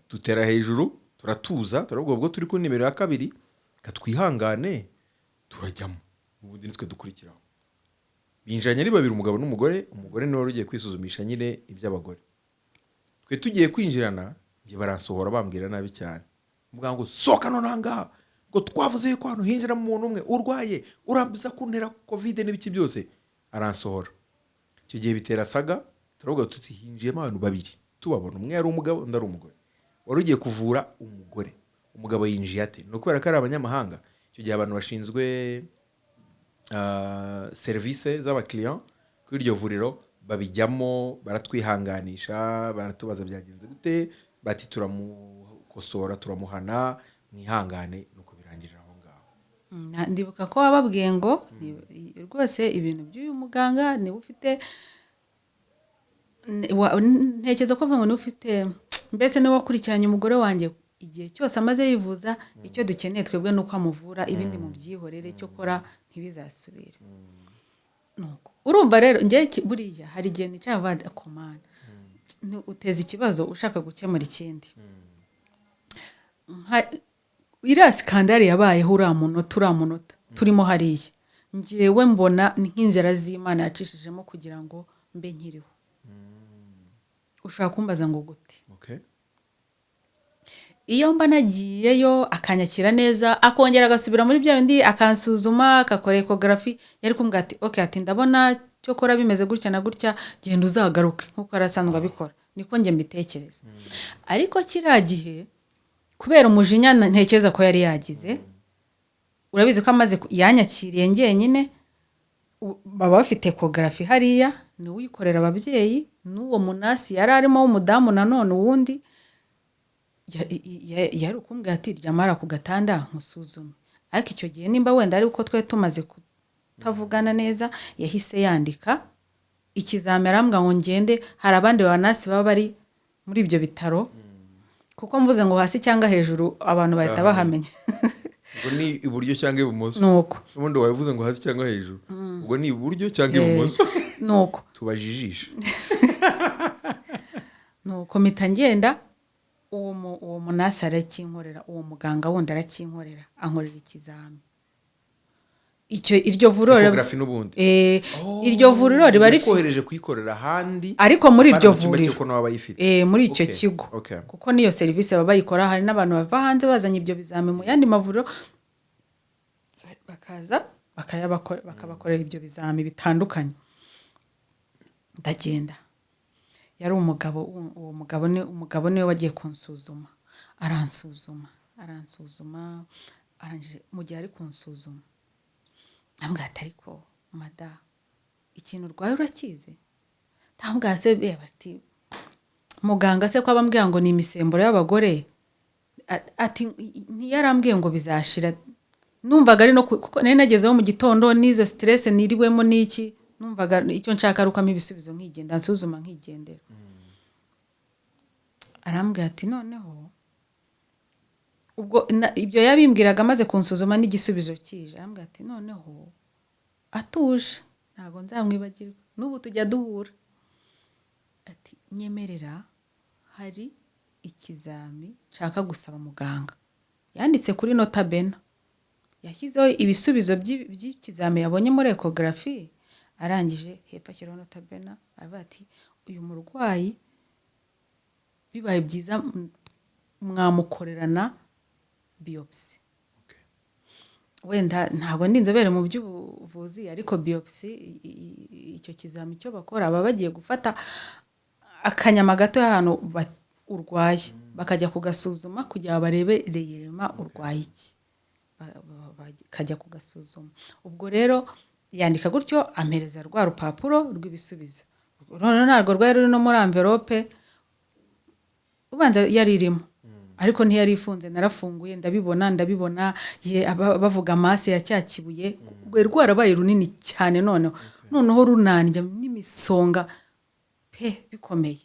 dutera hejuru turatuza turavuga ubwo turi ku nimero ya kabiri katwihangane turajyamo ubundi nitwe dukurikiraho binjiranye ari babiri umugabo n'umugore umugore niwe wari ugiye kwisuzumisha nyine iby'abagore twe tugiye kwinjirana njye baransohora bambwira nabi cyane mvuga ngo soka none ahangaha ngo twavuze yuko hano hinjiramo umuntu umwe urwaye urambuza kuntera covid n'ibiki byose aransohora icyo gihe bitera saga turavuga tuti hinjiyemo abantu babiri tubabona umwe ari umugabo undi ari umugore wari ugiye kuvura umugabo yinjiye ate ni ukubera ko ari abanyamahanga icyo gihe abantu bashinzwe serivisi z'abakiriya kuri iryo vuriro babijyamo baratwihanganisha baratubaza byagenze gute bati turamukosora turamuhana mwihangane nuko birangirira aho ngaho ndibuka ko wababwiye ngo rwose ibintu by'uyu muganga niba ufite ntekereza ko ngo niba ufite mbese niba wakurikiranye umugore wanjye igihe cyose amaze yivuza icyo dukeneye twebwe ni uko amuvura ibindi mu byihorere cyo kora ntibizasubire urumva rero buriya hari igihe nicara vada komana uteza ikibazo ushaka gukemura ikindi iriya sikandari yabayeho uriya munota turimo hariya ngewe mbona ni nk'inzira z'Imana yacishijemo kugira ngo mbe nkiriho ushaka kumbaza ngo gute iyo mba nagiyeyo akanyakira neza akongera agasubira muri bya bindi akansuzuma akakora ecography yari kumbwira ati ati ndabona cyo kora bimeze gutya na gutya genda uzagaruke nkuko arasanzwe abikora niko njye mbitekereza ariko kiriya gihe kubera umujinya ntekereza ko yari yagize urabizi ko amaze yanyakiriye njyenyine baba bafite ekogarafi hariya niwe uyikorera ababyeyi n'uwo munasi yari arimo w'umudamu nanone uwundi yari ukumbwira ati ryamara ku gatanda nkusuzume, ariko icyo gihe nimba wenda ari uko twari tumaze kutavugana neza yahise yandika ikizami arambwira ngo ngende, hari abandi banasi baba bari muri ibyo bitaro kuko mvuze ngo hasi cyangwa hejuru abantu bahita bahamenya ubwo ni iburyo cyangwa ibumoso nuko ubundi wabivuze ngo hasi cyangwa hejuru ubwo ni iburyo cyangwa ibumoso nuko tubajijisha nuko mpita ngenda uwo munasi arakinkorera, uwo muganga wundi arakinkorera ankorera ikizami. Iryo vuriro ekogarafi n'ubundi iryo vuriro riba rikohereje kuyikorera ahandi ariko muri iryo vuriro muri icyo Okay, kigo okay. kuko niyo serivisi baba bayikora. Hari n'abantu bava hanze bazanye ibyo bizami mu yandi mavuriro bakaza bakabakorera ibyo bizami bitandukanye. Ndagenda, yari uwo mugabo niwe wagiye kunsuzuma, aransuzuma arangije mu gihe ari kunsuzuma ambwira ati ariko mada ikintu urwaye urakizi? Ndambwira se bati muganga se ko abambwira ngo ni imisemburo y'abagore, ati ntiyarambwiye ngo bizashira. Numvaga ari no kuko nari nagezeho mu gitondo n'izo stress niriwemo n'iki, numvaga icyo nshaka ari ukamo ibisubizo nkigenda nsuzuma nkigendera. Arambwira ati noneho ubwo ibyo yabimbwiraga amaze kunsuzuma n'igisubizo kije, arambwira ati noneho atuje ntago nzamwibagirwa n'ubu tujya duhura, ati nyemerera hari ikizami nshaka gusaba muganga. Yanditse kuri notabena, yashyizeho ibisubizo by'ikizami yabonye muri ekogarafi, arangije hepfo ashyiraho notabena aravuga ati uyu murwayi bibaye byiza mwamukorerana biopsy. Wenda ntabwo ndi inzobere mu by'ubuvuzi, ariko biopsy icyo kizami cyo bakora baba bagiye gufata akanyama gato y'ahantu urwaye bakajya kugasuzuma kugira barebe reyerema urwaye iki, bakajya kugasuzuma. Ubwo rero yandika gutyo ampereza rwa rupapuro rw'ibisubizo. Ntabwo rwari ruri no muri envelope, ubanza yari irimo ariko ntiyari ifunze. Narafunguye ndabibona bavuga amase ya cyakibuye rwe rwarabaye runini cyane, noneho runanjya n'imisonga pe bikomeye.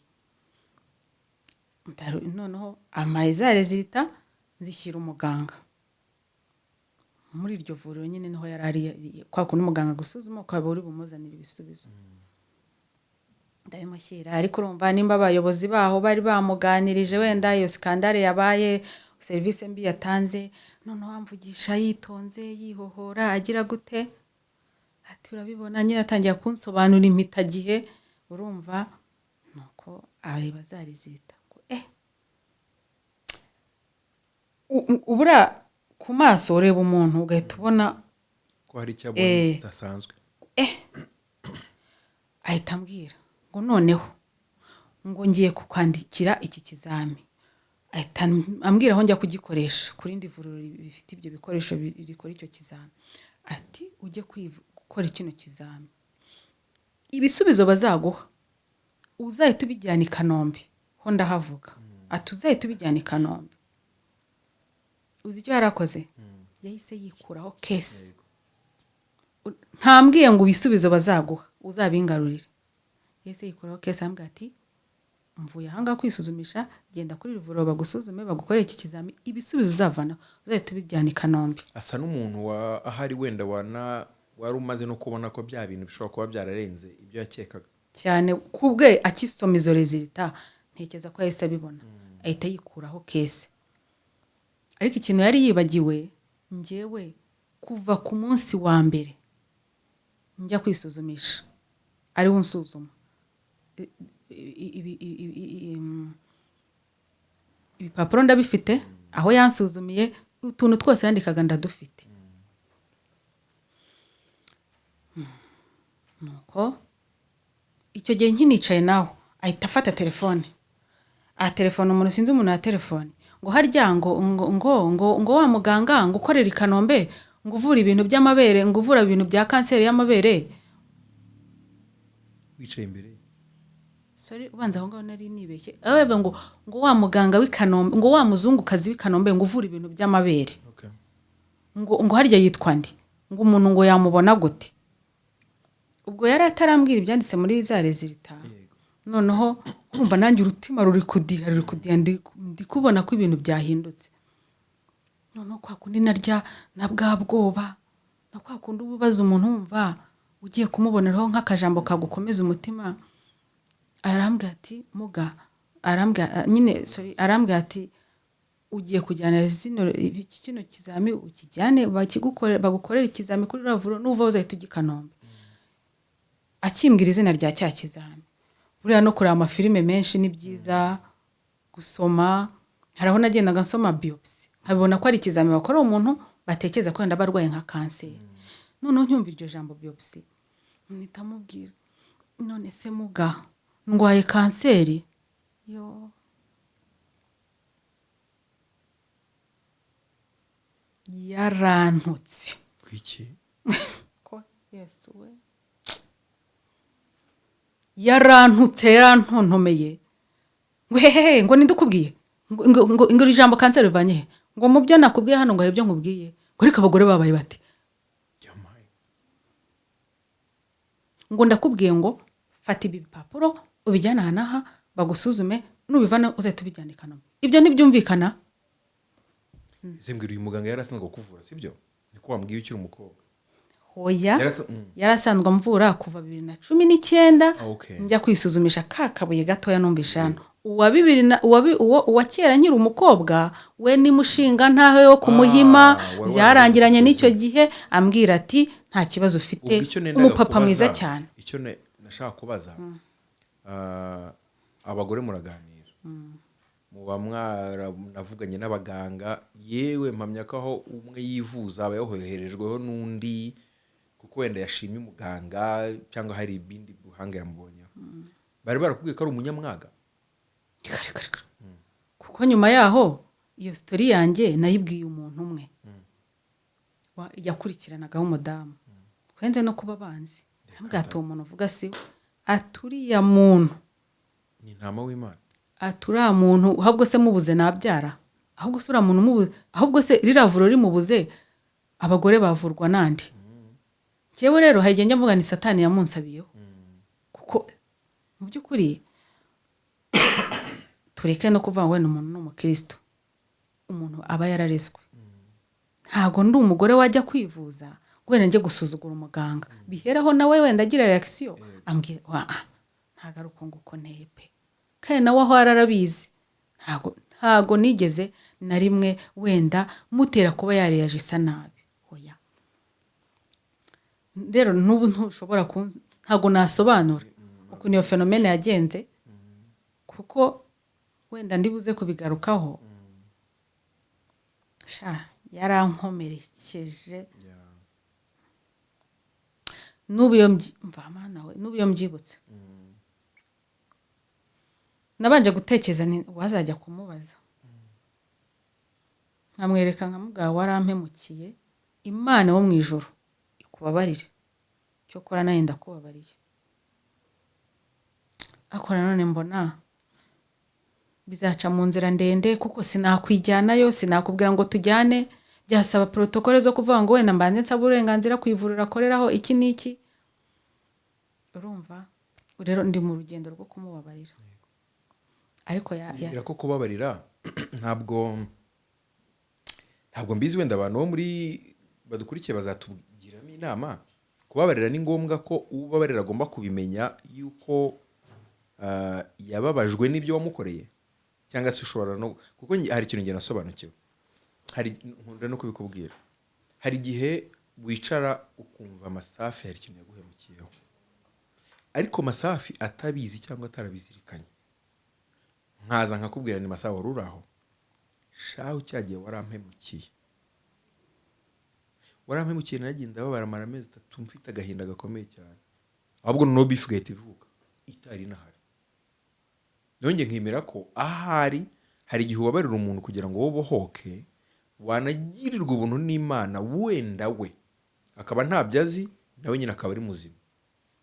Noneho amazare zita zishyira umuganga muri iryo vuriro nyine niho yari ari kwa kundi umuganga gusuzuma ukaba uri bumuzanira ibisubizo. Ndabimushyira, ariko urumva nimba abayobozi baho bari bamuganirije wenda iyo skandale yabaye, serivisi mbi yatanze, noneho amvugisha yitonze yihohora agira gute, ati urabibona nyine atangiye kunsobanura impitagihe. Urumva nuko areba zari zita ubura ku maso ureba umuntu ugahita ubona ko hari icyabonye kidasanzwe. Ahita ambwira ngo noneho ngo ngiye kukwandikira iki kizami. Ahita ambwira aho njya kugikoresha kuri indi vuriro bifite ibyo bikoresho bikora icyo kizami. Ati ujye gukora kino kizami, ibisubizo bazaguha uzahita ubijyana i Kanombe ho ndahavuga. Ati uzahita ubijyana i Kanombe. Uzi icyo yarakoze? Yahise yikuraho case. Ntambwiye ngo ibisubizo bazaguha uzabingarurire. Yahise yikuraho case ambwira ati mvuye ahanga kwisuzumisha, genda kuri rivuro bagusuzume bagukoreye iki kizami, ibisubizo uzavana uzahita ubijyana i Kanombe. Asa n'umuntu ahari wenda wari umaze no kubona ko bya bintu bishobora kuba byararenze ibyo yakekaga cyane. Kubwe akisoma izo resulta ntekeza ko yahise abibona, ahita yikuraho case. Ariko ikintu yari yibagiwe, njyewe kuva ku munsi wa mbere njya kwisuzumisha ari unsuzuma ibipapuro ndabifite, aho yansuzumiye utuntu twose yandikaga ndadufite. Nuko icyo gihe nkinicaye naho ahita afata telefone, telefone umuntu sinzi umuntu ya telefone ngo harya ngo wa muganga ngo ukorera i Kanombe ngo uvura ibintu by'amabere, ngo uvura ibintu bya kanseri y'amabere wicaye imbere sorry ubanza aho ngaho nari nibeshye abavuga ngo wa muganga w'i Kanombe ngo wa muzungukazi w'i Kanombe ngo uvura ibintu by'amabere okay ngo harya yitwa ndi ngo umuntu ngo yamubona gute ubwo yari atarambwira ibyanditse muri za rezilita noneho kumva nanjye urutima ruri kudiha ndi kubona ko ibintu byahindutse noneho kwa kundi narya na bwa bwoba na kwa kundi ububaza umuntu wumva ugiye kumuboneraho nk'akajambo kagukomeza umutima arambwira ati muga arambwira ati ugiye kujyana kino kizami ukijyane bagukorera ikizami kuri ravuro n'uva uzahita ujya i Kanombe akimbwira izina rya cya kizami buriya no kureba amafilime menshi ni byiza gusoma haraho nagendaga nsoma biopsy nkabona ko ari ikizami bakora umuntu batekereza ko yenda barwaye nka kanseri noneho nyumva iryo jambo biopsy mpita mubwira none se muga ndwaye kanseri yo yarantutse kwiki ko Yesu we yarantontomeye ngo hehe ngo ndikubwiye ngo ijambo kanseri rivanye he ngo mu byo nakubwiye hano ngo ibyo nkubwiye ngo reka abagore babaye bati ngo ndakubwiye ngo fata ibi bipapuro ubijyana hanaha bagusuzume nubivana uzahita ubijyana i Kanombe ibyo ntibyumvikana ese mbwira uyu muganga yarasanzwe kuvura sibyo niko wambwiye ukiri umukobwa hoya yarasanzwe amvura kuva 2019 njya kwisuzumisha kakabuye gatoya numvisha hano uwa kera nkiri umukobwa we ni mushinga ntaho yo kumuhima byarangiranye n'icyo gihe ambwira ati nta kibazo ufite umupapa mwiza cyane icyo nashaka kubaza abagore muraganira muba mwaravuganye n'abaganga yewe mpamya ko aho umwe yivuza aba yahoherejweho n'undi kuko wenda yashimye umuganga cyangwa hari ibindi buhanga yamubonyeho bari barakubwiye ko ari umunyamwaga kuko nyuma yaho iyo story yanjye nayibwiye umuntu umwe yakurikiranaga umudamu twenze no kuba banzi ambwira ati umuntu uvuga si aturiya muntu ni ntama w'Imana aturiya muntu ahubwo se mubuze nabyara ahubwo se uriya muntu mubuze ahubwo se riravuro rimubuze abagore bavurwa nandi cyewe rero hagiye njya mvuga ni satani yamunsabiyeho kuko mu by'ukuri tureke no kuvuga ngo wenda umuntu n'umukristo umuntu aba yararezwe ntago ndi umugore wajya kwivuza wenda njye gusuzugura umuganga biheraho nawe wenda agira reaction ambwira ntago ari uko nguko nteye pe kandi nawe aho ararabizi ntago nigeze na rimwe wenda mutera kuba yareyaje isa nabi hoya rero n'ubu ntushobora ntago nasobanura uko niyo fenomene yagenze kuko wenda ndibuze kubigarukaho yarankomerekeje n'ubu iyo mbyibutse nabanje gutekereza wazajya kumubaza nkamwereka nkamubwira warampemukiye Imana wo mu ijuru ikubabarire cyo kora nayo ndakubabariye akora none mbona bizaca mu nzira ndende kuko sinakwijyanayo sinakubwira ngo tujyane byasaba protokole zo kuvuga ngo wenda mbanze nsaba uburenganzira kwivurira akoreraho iki n'iki urumva rero ndi mu rugendo rwo kumubabarira ariko ko kubabarira ntabwo mbizi wenda abantu bo muri badukurikiye bazatugiramo inama kubabarira ni ngombwa ko ubabarira agomba kubimenya yuko yababajwe n'ibyo wamukoreye cyangwa se ushobora no kuko hari ikintu ngena nasobanukiwe hari nkunda no kubikubwira hari igihe wicara ukumva Masafi hari ikintu yaguhemukiyeho ariko Masafi atabizi cyangwa atarabizirikanye nkaza nkakubwira ni Masafi wari uraho shaho cyagiye warampemukiye nagenda babara amezi 3 mfite agahinda gakomeye cyane ahubwo no beef gate ivuka itari nahari nonge nkimera ko ahari hari igihe ubabarira umuntu kugira ngo wobohoke wanagirirwa ubuntu n'Imana wenda we akaba ntabyazi nawe nyine akaba ari muzima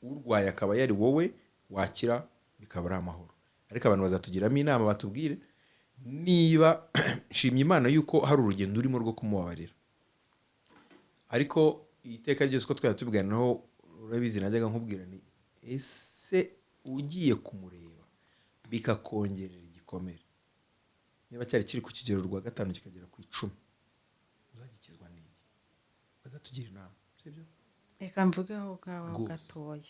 urwaye akaba yari wowe wakira bikaba ari amahoro. Ariko abantu bazatugiramo inama batubwire niba nshimye Imana yuko hari urugendo urimo rwo kumubabarira, ariko iteka ryose ko twari tubiganiraho urabizi najyaga nkubwira ni ese ugiye kumureba bikakongerera igikomere, niba cyari kiri ku kigero rwa 5 kikagera ku 10 uzagikizwa n'iki? Bazatugira inama, sibyo? reka mvugeho gawa gatoya.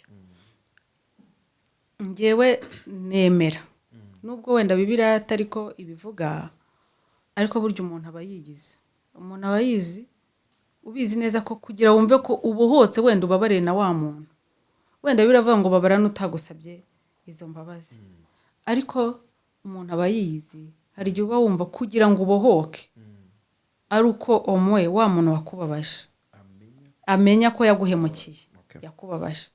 Njyewe nemera nubwo wenda Bibiliya atari ko ibivuga, ariko burya umuntu aba yigize, umuntu aba yizi, ubizi neza ko kugira wumve ko ubohotse wenda ubabare na wa muntu, wenda biravuga ngo babara n'utagusabye izo mbabazi, ariko umuntu aba yizi. Hari igihe uba wumva kugira ngo ubohoke ari uko omwe wa muntu wakubabaje amenya ko yaguhemukiye, yakubabaje,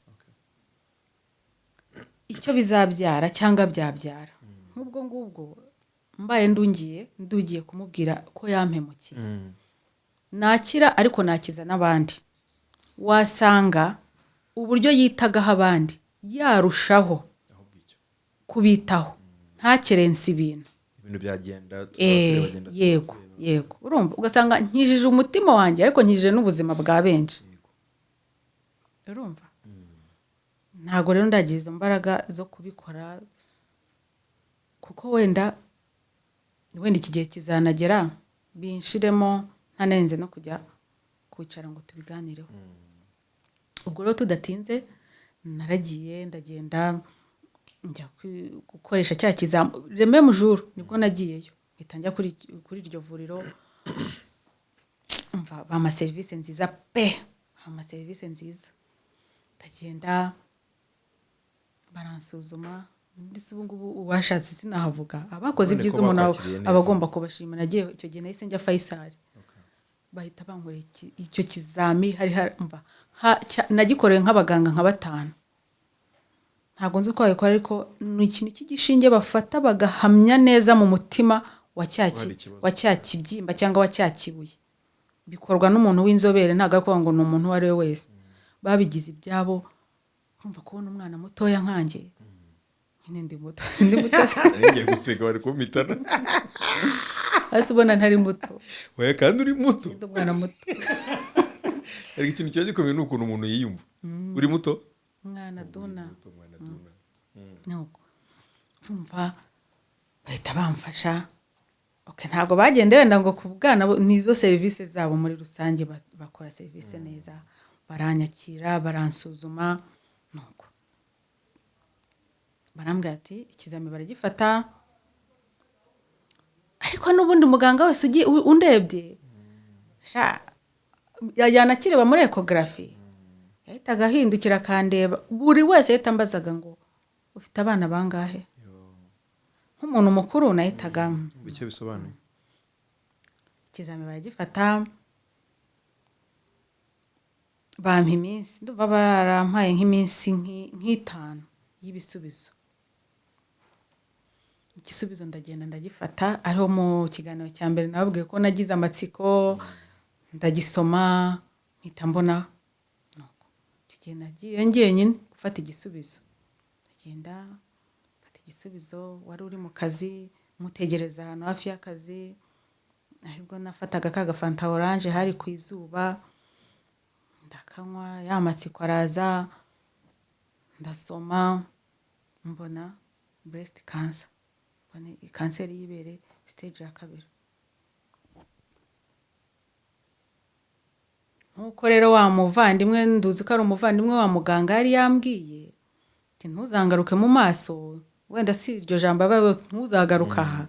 icyo bizabyara cyangwa byabyara. Nk'ubwo ngubwo mbaye ndugiye kumubwira ko yampemukiye, nakira ariko nakiza n'abandi, wasanga uburyo yitagaho abandi yarushaho kubitaho, ntakerense ibintu byagenda yego urumva, ugasanga nkijije umutima wanjye ariko nkijije n'ubuzima bwa benshi, urumva. Ntago rero ndagize izo mbaraga zo kubikora, kuko wenda iki gihe kizanagera binshiremo ntanerenze no kujya kwicara ngo tubiganireho. Ubwo rero tudatinze naragiye ndagenda njya gukoresha cya kizamu reme mujuru, nibwo nagiyeyo mpita njya kuri iryo vuriro, umva bama service nziza pe, bama service nziza, ndagenda baransuzuma. Ndetse ubu ngubu ubashatse sinahavuga, abakoze ibyiza umuntu abagomba kubashima. Nagiye icyo gihe nahise njya Faisal, bahita bankorera icyo kizami, hari mva nagikoreye nk'abaganga nka 5. Ntago nzi ko babikora, ariko ni ikintu cy'igishinge bafata bagahamya neza mu mutima wa cya kibyimba cyangwa wa cya kibuye. Bikorwa n'umuntu w'inzobere, ntago ari ngo ni umuntu uwo ari we wese. Babigize ibyabo. Kumva kubona umwana mutoya nkanjye, nyine ndi muto ngiye guseka bari kumitana, hasi ubona ntari muto, oya kandi uri muto, ndi umwana muto. Ariko ikintu kiba gikomeye ni ukuntu umuntu yiyumva. Uri muto, mwana duna nuko umva bahita bamfasha. Ntago bagende wenda ngo ku bwana nizo service zabo muri rusange, bakora service neza, baranyakira, baransuzuma, nuko barambwira ati ikizami baragifata, ariko n'ubundi muganga wese ugiye undebye yanakireba muri ecography, yahitaga ahindukira akandeba. Buri wese yahita ambazaga ngo ufite abana bangahe, nk'umuntu mukuru. Nahitaga icyo bisobanuye. Ikizami baragifata, bampa iminsi, ndumva barampaye nk'iminsi nk'itanu y'ibisubizo. Igisubizo ndagenda ndagifata, ariho mu kiganiro cya mbere nababwiye ko nagize amatsiko, ndagisoma mpita mbona. Nuko icyo gihe nagiye njyenyine gufata igisubizo, ndagenda mfata igisubizo. Wari uri mu kazi, mutegereza ahantu hafi y'akazi, aribwo nafataga ka fanta orange, hari ku izuba, ndakanywa, ya matsiko araza, ndasoma, mbona breast cancer, mbona kanseri y'ibere stage ya 2. Nkuko rero wa muvandimwe, nduzi ko ari umuvandimwe wa muganga, yari yambwiye ati ntuzangaruke mu maso, wenda si iryo jambo abawe, ntuzagaruka aha.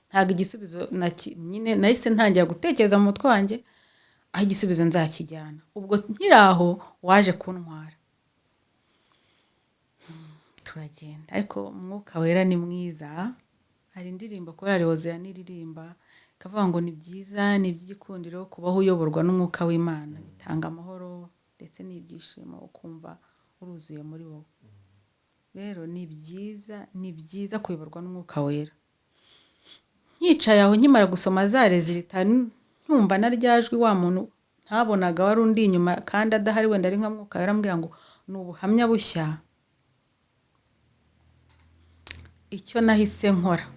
Ntago igisubizo nyine nahise ntangira gutekereza mu mutwe wanjye aho igisubizo nzakijyana. Ubwo nkiraho waje kuntwara, turagenda. Ariko Umwuka Wera ni mwiza. Hari indirimbo korali Hozea niririmba ikavuga ngo ni byiza, ni iby'igikundiro kubaho uyoborwa n'Umwuka w'Imana, bitanga amahoro ndetse n'ibyishimo, ukumva uruzuye muri wowe. Rero ni byiza kuyoborwa n'Umwuka Wera. Nyicaye aho nkimara gusoma za rezilita, ntumva na ryajwi wa muntu ntabonaga wari undi inyuma kandi adahari, wenda ari nka Mwuka Wera ambwira ngo ni ubuhamya bushya icyo nahise nkora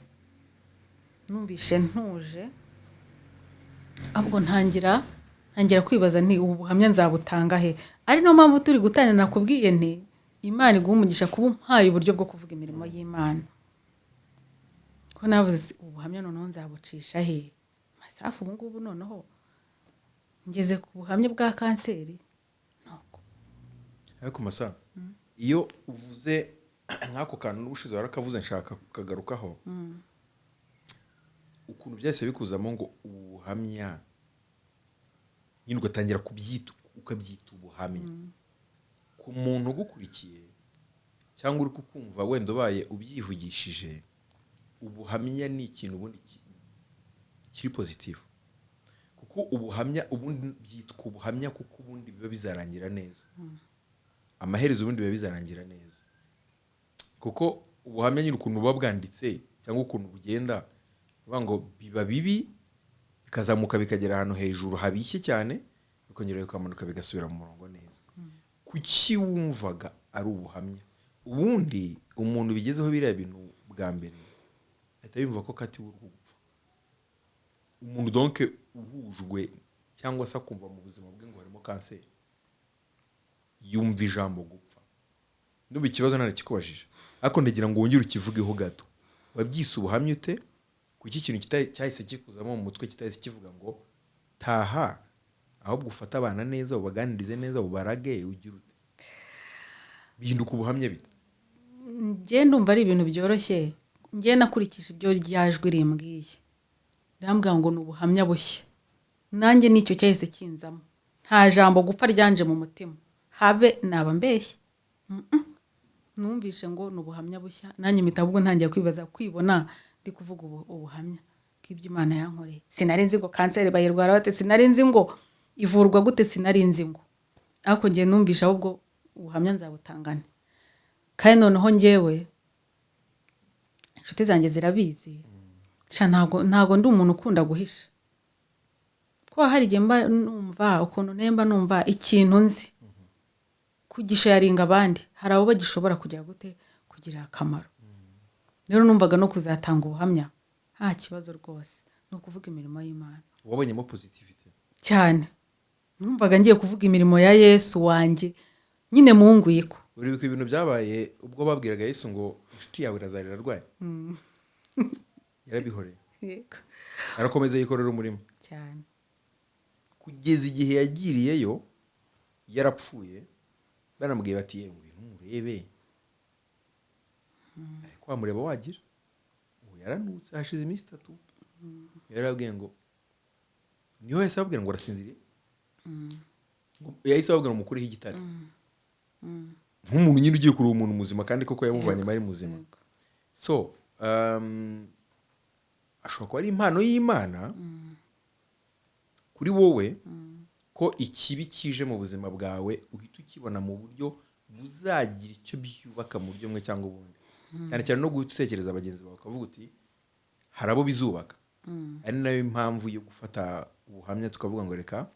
numvishe ntuje ahubwo ntangira kwibaza nti ubu buhamya nzabutanga he, ari no mpamvu turi gutangira nakubwiye nti Imana iguha umugisha kuba umpaye uburyo bwo kuvuga imirimo y'Imana, ko navuze ubuhamya noneho nzabucisha he. Masafu ubu ngubu noneho ngeze ku buhamya bwa kanseri. ariko Masa iyo uvuze nk'ako kantu n'ubushize warakavuze nshaka kukagarukaho, ukuntu byahise bikuzamo ngo ubuhamya nyine ugatangira ukabyita ubuhamya ku muntu ugukurikiye cyangwa uri kukumva wenda ubaye ubyivugishije. Ubuhamya ni ikintu ubundi kiri pozitifu, kuko ubuhamya ubundi byitwa ubuhamya kuko ubundi biba bizarangira neza, amaherezo ubundi biba bizarangira neza, kuko ubuhamya nyine ukuntu buba bwanditse cyangwa ukuntu bugenda bivuga ngo biba bibi bikazamuka bikagera ahantu hejuru habishye cyane bikongera bikamanuka bigasubira mu murongo neza. Kuki wumvaga ari ubuhamya? Ubundi umuntu bigezeho biriya bintu bwa mbere ahita yumva ko kati urwo gupfa. Umuntu donc uhujwe cyangwa se akumva mu buzima bwe ngo harimo kanseri yumva ijambo gupfa. Ndumva ikibazo narakikubajije, ariko ndagira ngo wongere ukivugeho gato. Wabyise ubuhamya ute? Kuki ikintu cyahise kikuzamo mu mutwe kitahise kivuga ngo taha ahubwo ufata abana neza ubaganirize neza ubarage ugira ute? Bihinduka ubuhamya bite? Njye ndumva ari ibintu byoroshye. Njye nakurikije ibyo ryajwi rimbwiye, rambwira ngo ni ubuhamya bushya, nanjye nicyo cyahise kinzamo. Nta jambo gupfa ryanje mu mutima, habe naba mbeshye. Numvishe ngo ni ubuhamya bushya, nanjye mpita ahubwo ntangiye kwibona ndi kuvuga ubuhamya bw'ibyo Imana yankoreye. Sinari nzi ngo kanseri bayirwara bate, sinari nzi ngo ivurwa gute, sinari nzi ngo, ariko njye numvisha ahubwo ubuhamya nzabutangane. Kandi noneho njyewe inshuti zanjye zirabizi, ntago ndi umuntu ukunda guhisha, ko hari igihe mba numva ukuntu nemba numva ikintu nzi kugisharinga abandi, hari abo bagishobora kugira gute kugira akamaro. Rero numvaga no kuzatanga ubuhamya nta kibazo rwose, no kuvuga imirimo y'Imana. Wabonyemo positivity cyane, numvaga ngiye kuvuga imirimo ya Yesu wanjye nyine munguye ko. Uribuka ibintu byabaye ubwo babwiraga Yesu ngo inshuti yawe irazarira arwaye? Yarabihoreye, Yego arakomeza yikorera umurimo cyane, kugeza igihe yagiriyeyo yarapfuye. Baramubwiye bati yewe ibintu murebe, ariko wamureba wagira ubu yaranutse hashize iminsi 3. Yarabwiye ngo niho yahise ababwira ngo arasinziriye, yahise ababwira ngo mukureho igitare. Nk'umuntu nyine ugiye kureba umuntu muzima kandi koko yamuvanye ari muzima. So ashobora kuba ari impano y'Imana kuri wowe, ko ikibi kije mu buzima bwawe uhita ukibona mu buryo buzagira icyo byubaka mu buryo bumwe cyangwa ubundi. Cyane cyane no gutekereza abagenzi bawe ukavuga uti hari abo bizubaka. Ari nayo impamvu yo gufata ubuhamya tukavuga ngo reka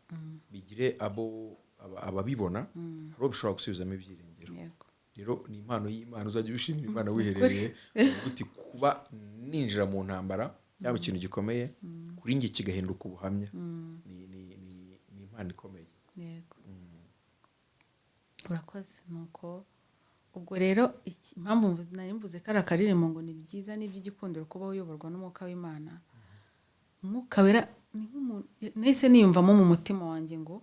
bigire ababibona, hari abo bishobora gusubizamo ibyiringiro. Rero ni impano y'Imana, uzajya ubishimira Imana wiherereye uti kuba ninjira mu ntambara yaba ikintu gikomeye kuri njye kigahinduka ubuhamya. Ni impano ikomeye. Yego urakoze. Nuko ubwo rero impamvu mvuze ko ari akaririmbo ngo ni byiza n'iby'igikundiro kuba uyoborwa n'umwuka w'Imana. Umwuka wera ni nk'umuntu nahise niyumvamo mu mutima wanjye ngo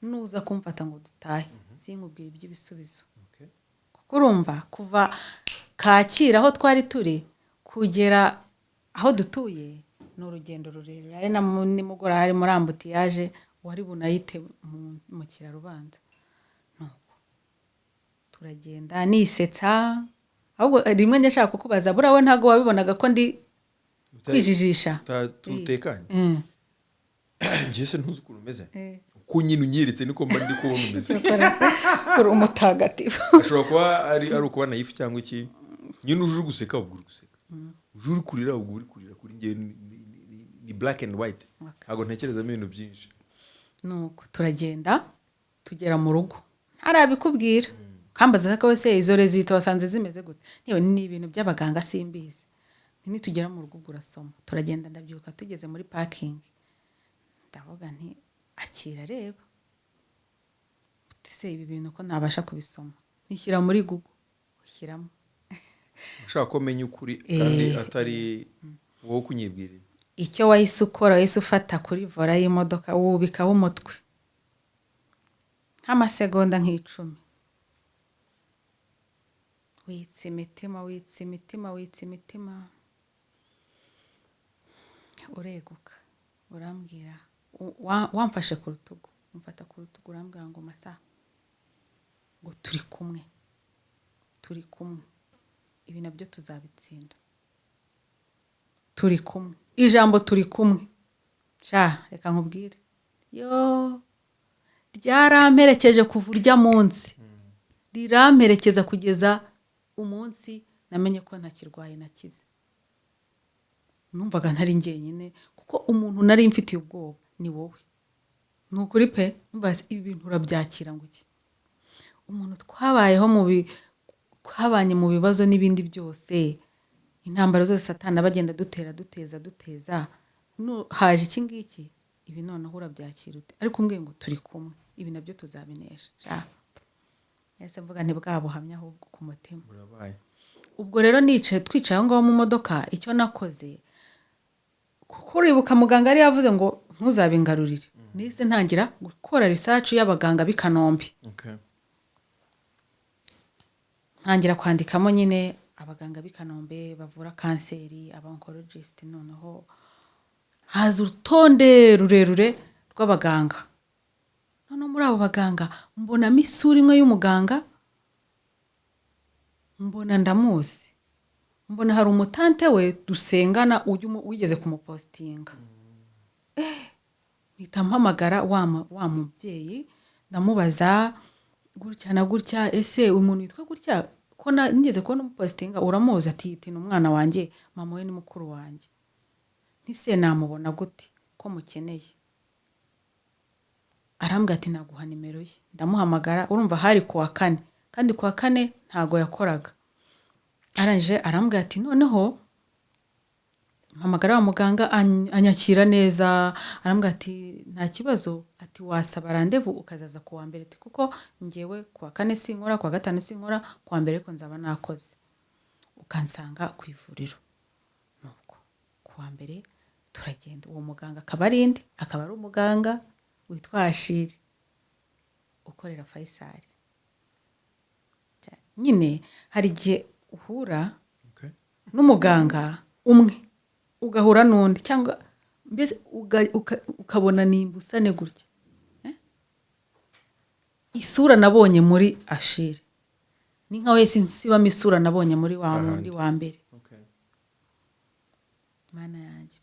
nuza kumfata ngo dutahe sinkubwire iby'ibisubizo. Kuko urumva kuva Kacyiru aho twari turi kugera aho dutuye ni urugendo rurerure, ari na nimugoroba hari muri ambutiyaje wari bunayite mu kirarubanza. Nuko turagenda nisetsa, ahubwo rimwe njye nshaka kukubaza buriya we ntago wabibonaga ko ndi kwijijisha tutekanye? Njye se ntuzi ukuntu umeze, uko nyine unyeretse niko mba ndi kubona umeze. Uri umutagatifu. Ashobora kuba ari ukuba nayifu cyangwa iki, nyine uje uri guseka ubwo uri guseka, uje uri kurira ubwo uri kurira. Kuri njye ni black and white, ntabwo ntekerezamo ibintu byinshi. Nuko turagenda tugera mu rugo ntarabikubwira, ukambaza ko se izo rezita wasanze zimeze gute niyo ni ibintu by'abaganga simbizi nitugera mu rugo ubwo urasoma turagenda ndabyuka tugeze muri parking ndavuga nti akira reba se ibi bintu ko ntabasha kubisoma nishyira muri Google ushyiramo ushaka ko menya ukuri kandi atari wowe kunyibwirira icyo wahise ukora wahise ufata kuri vola y'imodoka wubikaho umutwe nk'amasegonda nk'icumi witse imitima ureguka urambwira wamfashe ku rutugu umfata ku rutugu urambwira ngo Masa ngo turi kumwe ibi nabyo tuzabitsinda turi kumwe ijambo turi kumwe reka nkubwire yo ryaramperekeje kuva urya munsi riramperekeza kugeza umunsi namenye ko ntakirwaye nakize numvaga ntari njyenyine kuko umuntu nari mfitiye ubwoba ni wowe nukuri pe mbaza ibi bintu urabyakira ngo iki umuntu twabayeho twabanye mu bibazo n'ibindi byose intambara zose satana bagenda duteza haje iki ngiki ibi noneho urabyakira ute ariko umbwiye ngo turi kumwe ibi nabyo tuzabinesha ese mvuga nti bwa buhamya ahubwo ku mutima ubwo rero twicaye aho ngaho mu modoka icyo nakoze kuko uribuka muganga yari yavuze ngo ntuzabingarurire nise ntangira gukora research y'abaganga b'i Kanombe ntangira kwandikamo nyine abaganga b'i Kanombe bavura kanseri aba-oncologist noneho haza urutonde rurerure rw'abaganga noneho muri abo baganga mbonamo isura imwe y'umuganga mbona ndamuzi mbona hari umutante we dusengana wigeze kumupostinga mpita mpamagara wa mubyeyi ndamubaza gutya na gutya ese umuntu witwa gutya ko nigeze kubona umupostinga uramuzi ati ni umwana wanjye mama we ni mukuru wanjye ntise namubona gute ko mukeneye arambwira ati naguha nimero ye ndamuhamagara urumva hari kuwa kane kandi kuwa kane ntago yakoraga arangije arambwira ati noneho mpamagara wa muganga anyakira neza arambwira ati nta kibazo ati wasaba randevu ukazaza kuwa mbere kuko njyewe kuwa kane sinkora kuwa gatanu sinkora kuwa mbere ko nzaba nakoze ukansanga ku ivuriro nuko kuwa mbere turagenda uwo muganga akaba ari umuganga witwa Ashiri ukorera Faisal nyine hari igihe uhura n'umuganga umwe ugahura n'undi cyangwa mbese ukabona nimba usane gutya isura nabonye muri Ashiri ni nka wese nsibamo isura nabonye muri wa wundi wa mbere mana yanjye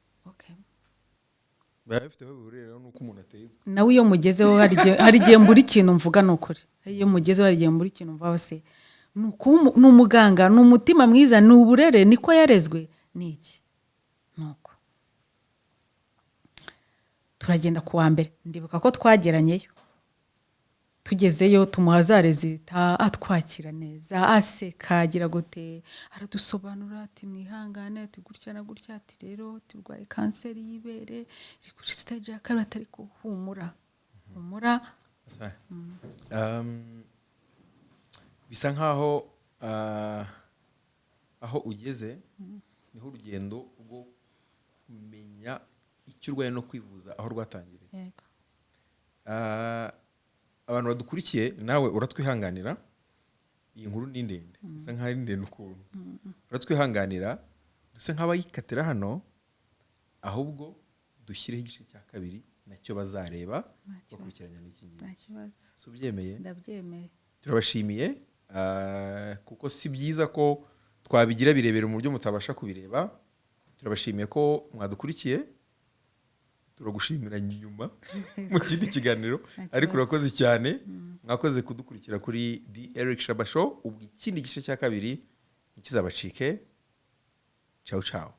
bafite bahurira nuko umuntu ateye nawe iyo mugezeho hari igihe mbura ikintu mvuga nukuri iyo mugezeho hari igihe mbura ikintu mvaho se ni umuganga ni umutima mwiza ni uburere niko yarezwe ni iki nuko turagenda kuwa mbere ndibuka ko twageranyeyo tugezeyo tumuha za rezita atwakira neza aseka agira gute aradusobanura ati mwihangane ati gutya na gutya ati rero turwaye kanseri y'ibere iri kuri stage ya kabiri atari kuhumura bisa nkaho aho ugeze niho urugendo rwo kumenya icyo urwaye no kwivuza aho rwatangiriye abantu badukurikiye nawe uratwihanganira iyi nkuru ni ndende bisa nkaho ari ndende ukuntu uratwihanganira dusa nk'abayikatira hano ahubwo dushyireho igice cya kabiri nacyo bazareba bakurikiranya n'iki ngiki si ubyemeye ndabyemeye turabashimiye kuko si byiza ko twabigira birebera mu buryo mutabasha kubireba turabashimiye ko mwadukurikiye turagushimira nyuma mu kindi kiganiro ariko urakoze cyane mwakoze kudukurikira kuri The Eric Shaba Show ubwo ikindi gice cya kabiri ikizabacike ciao ciao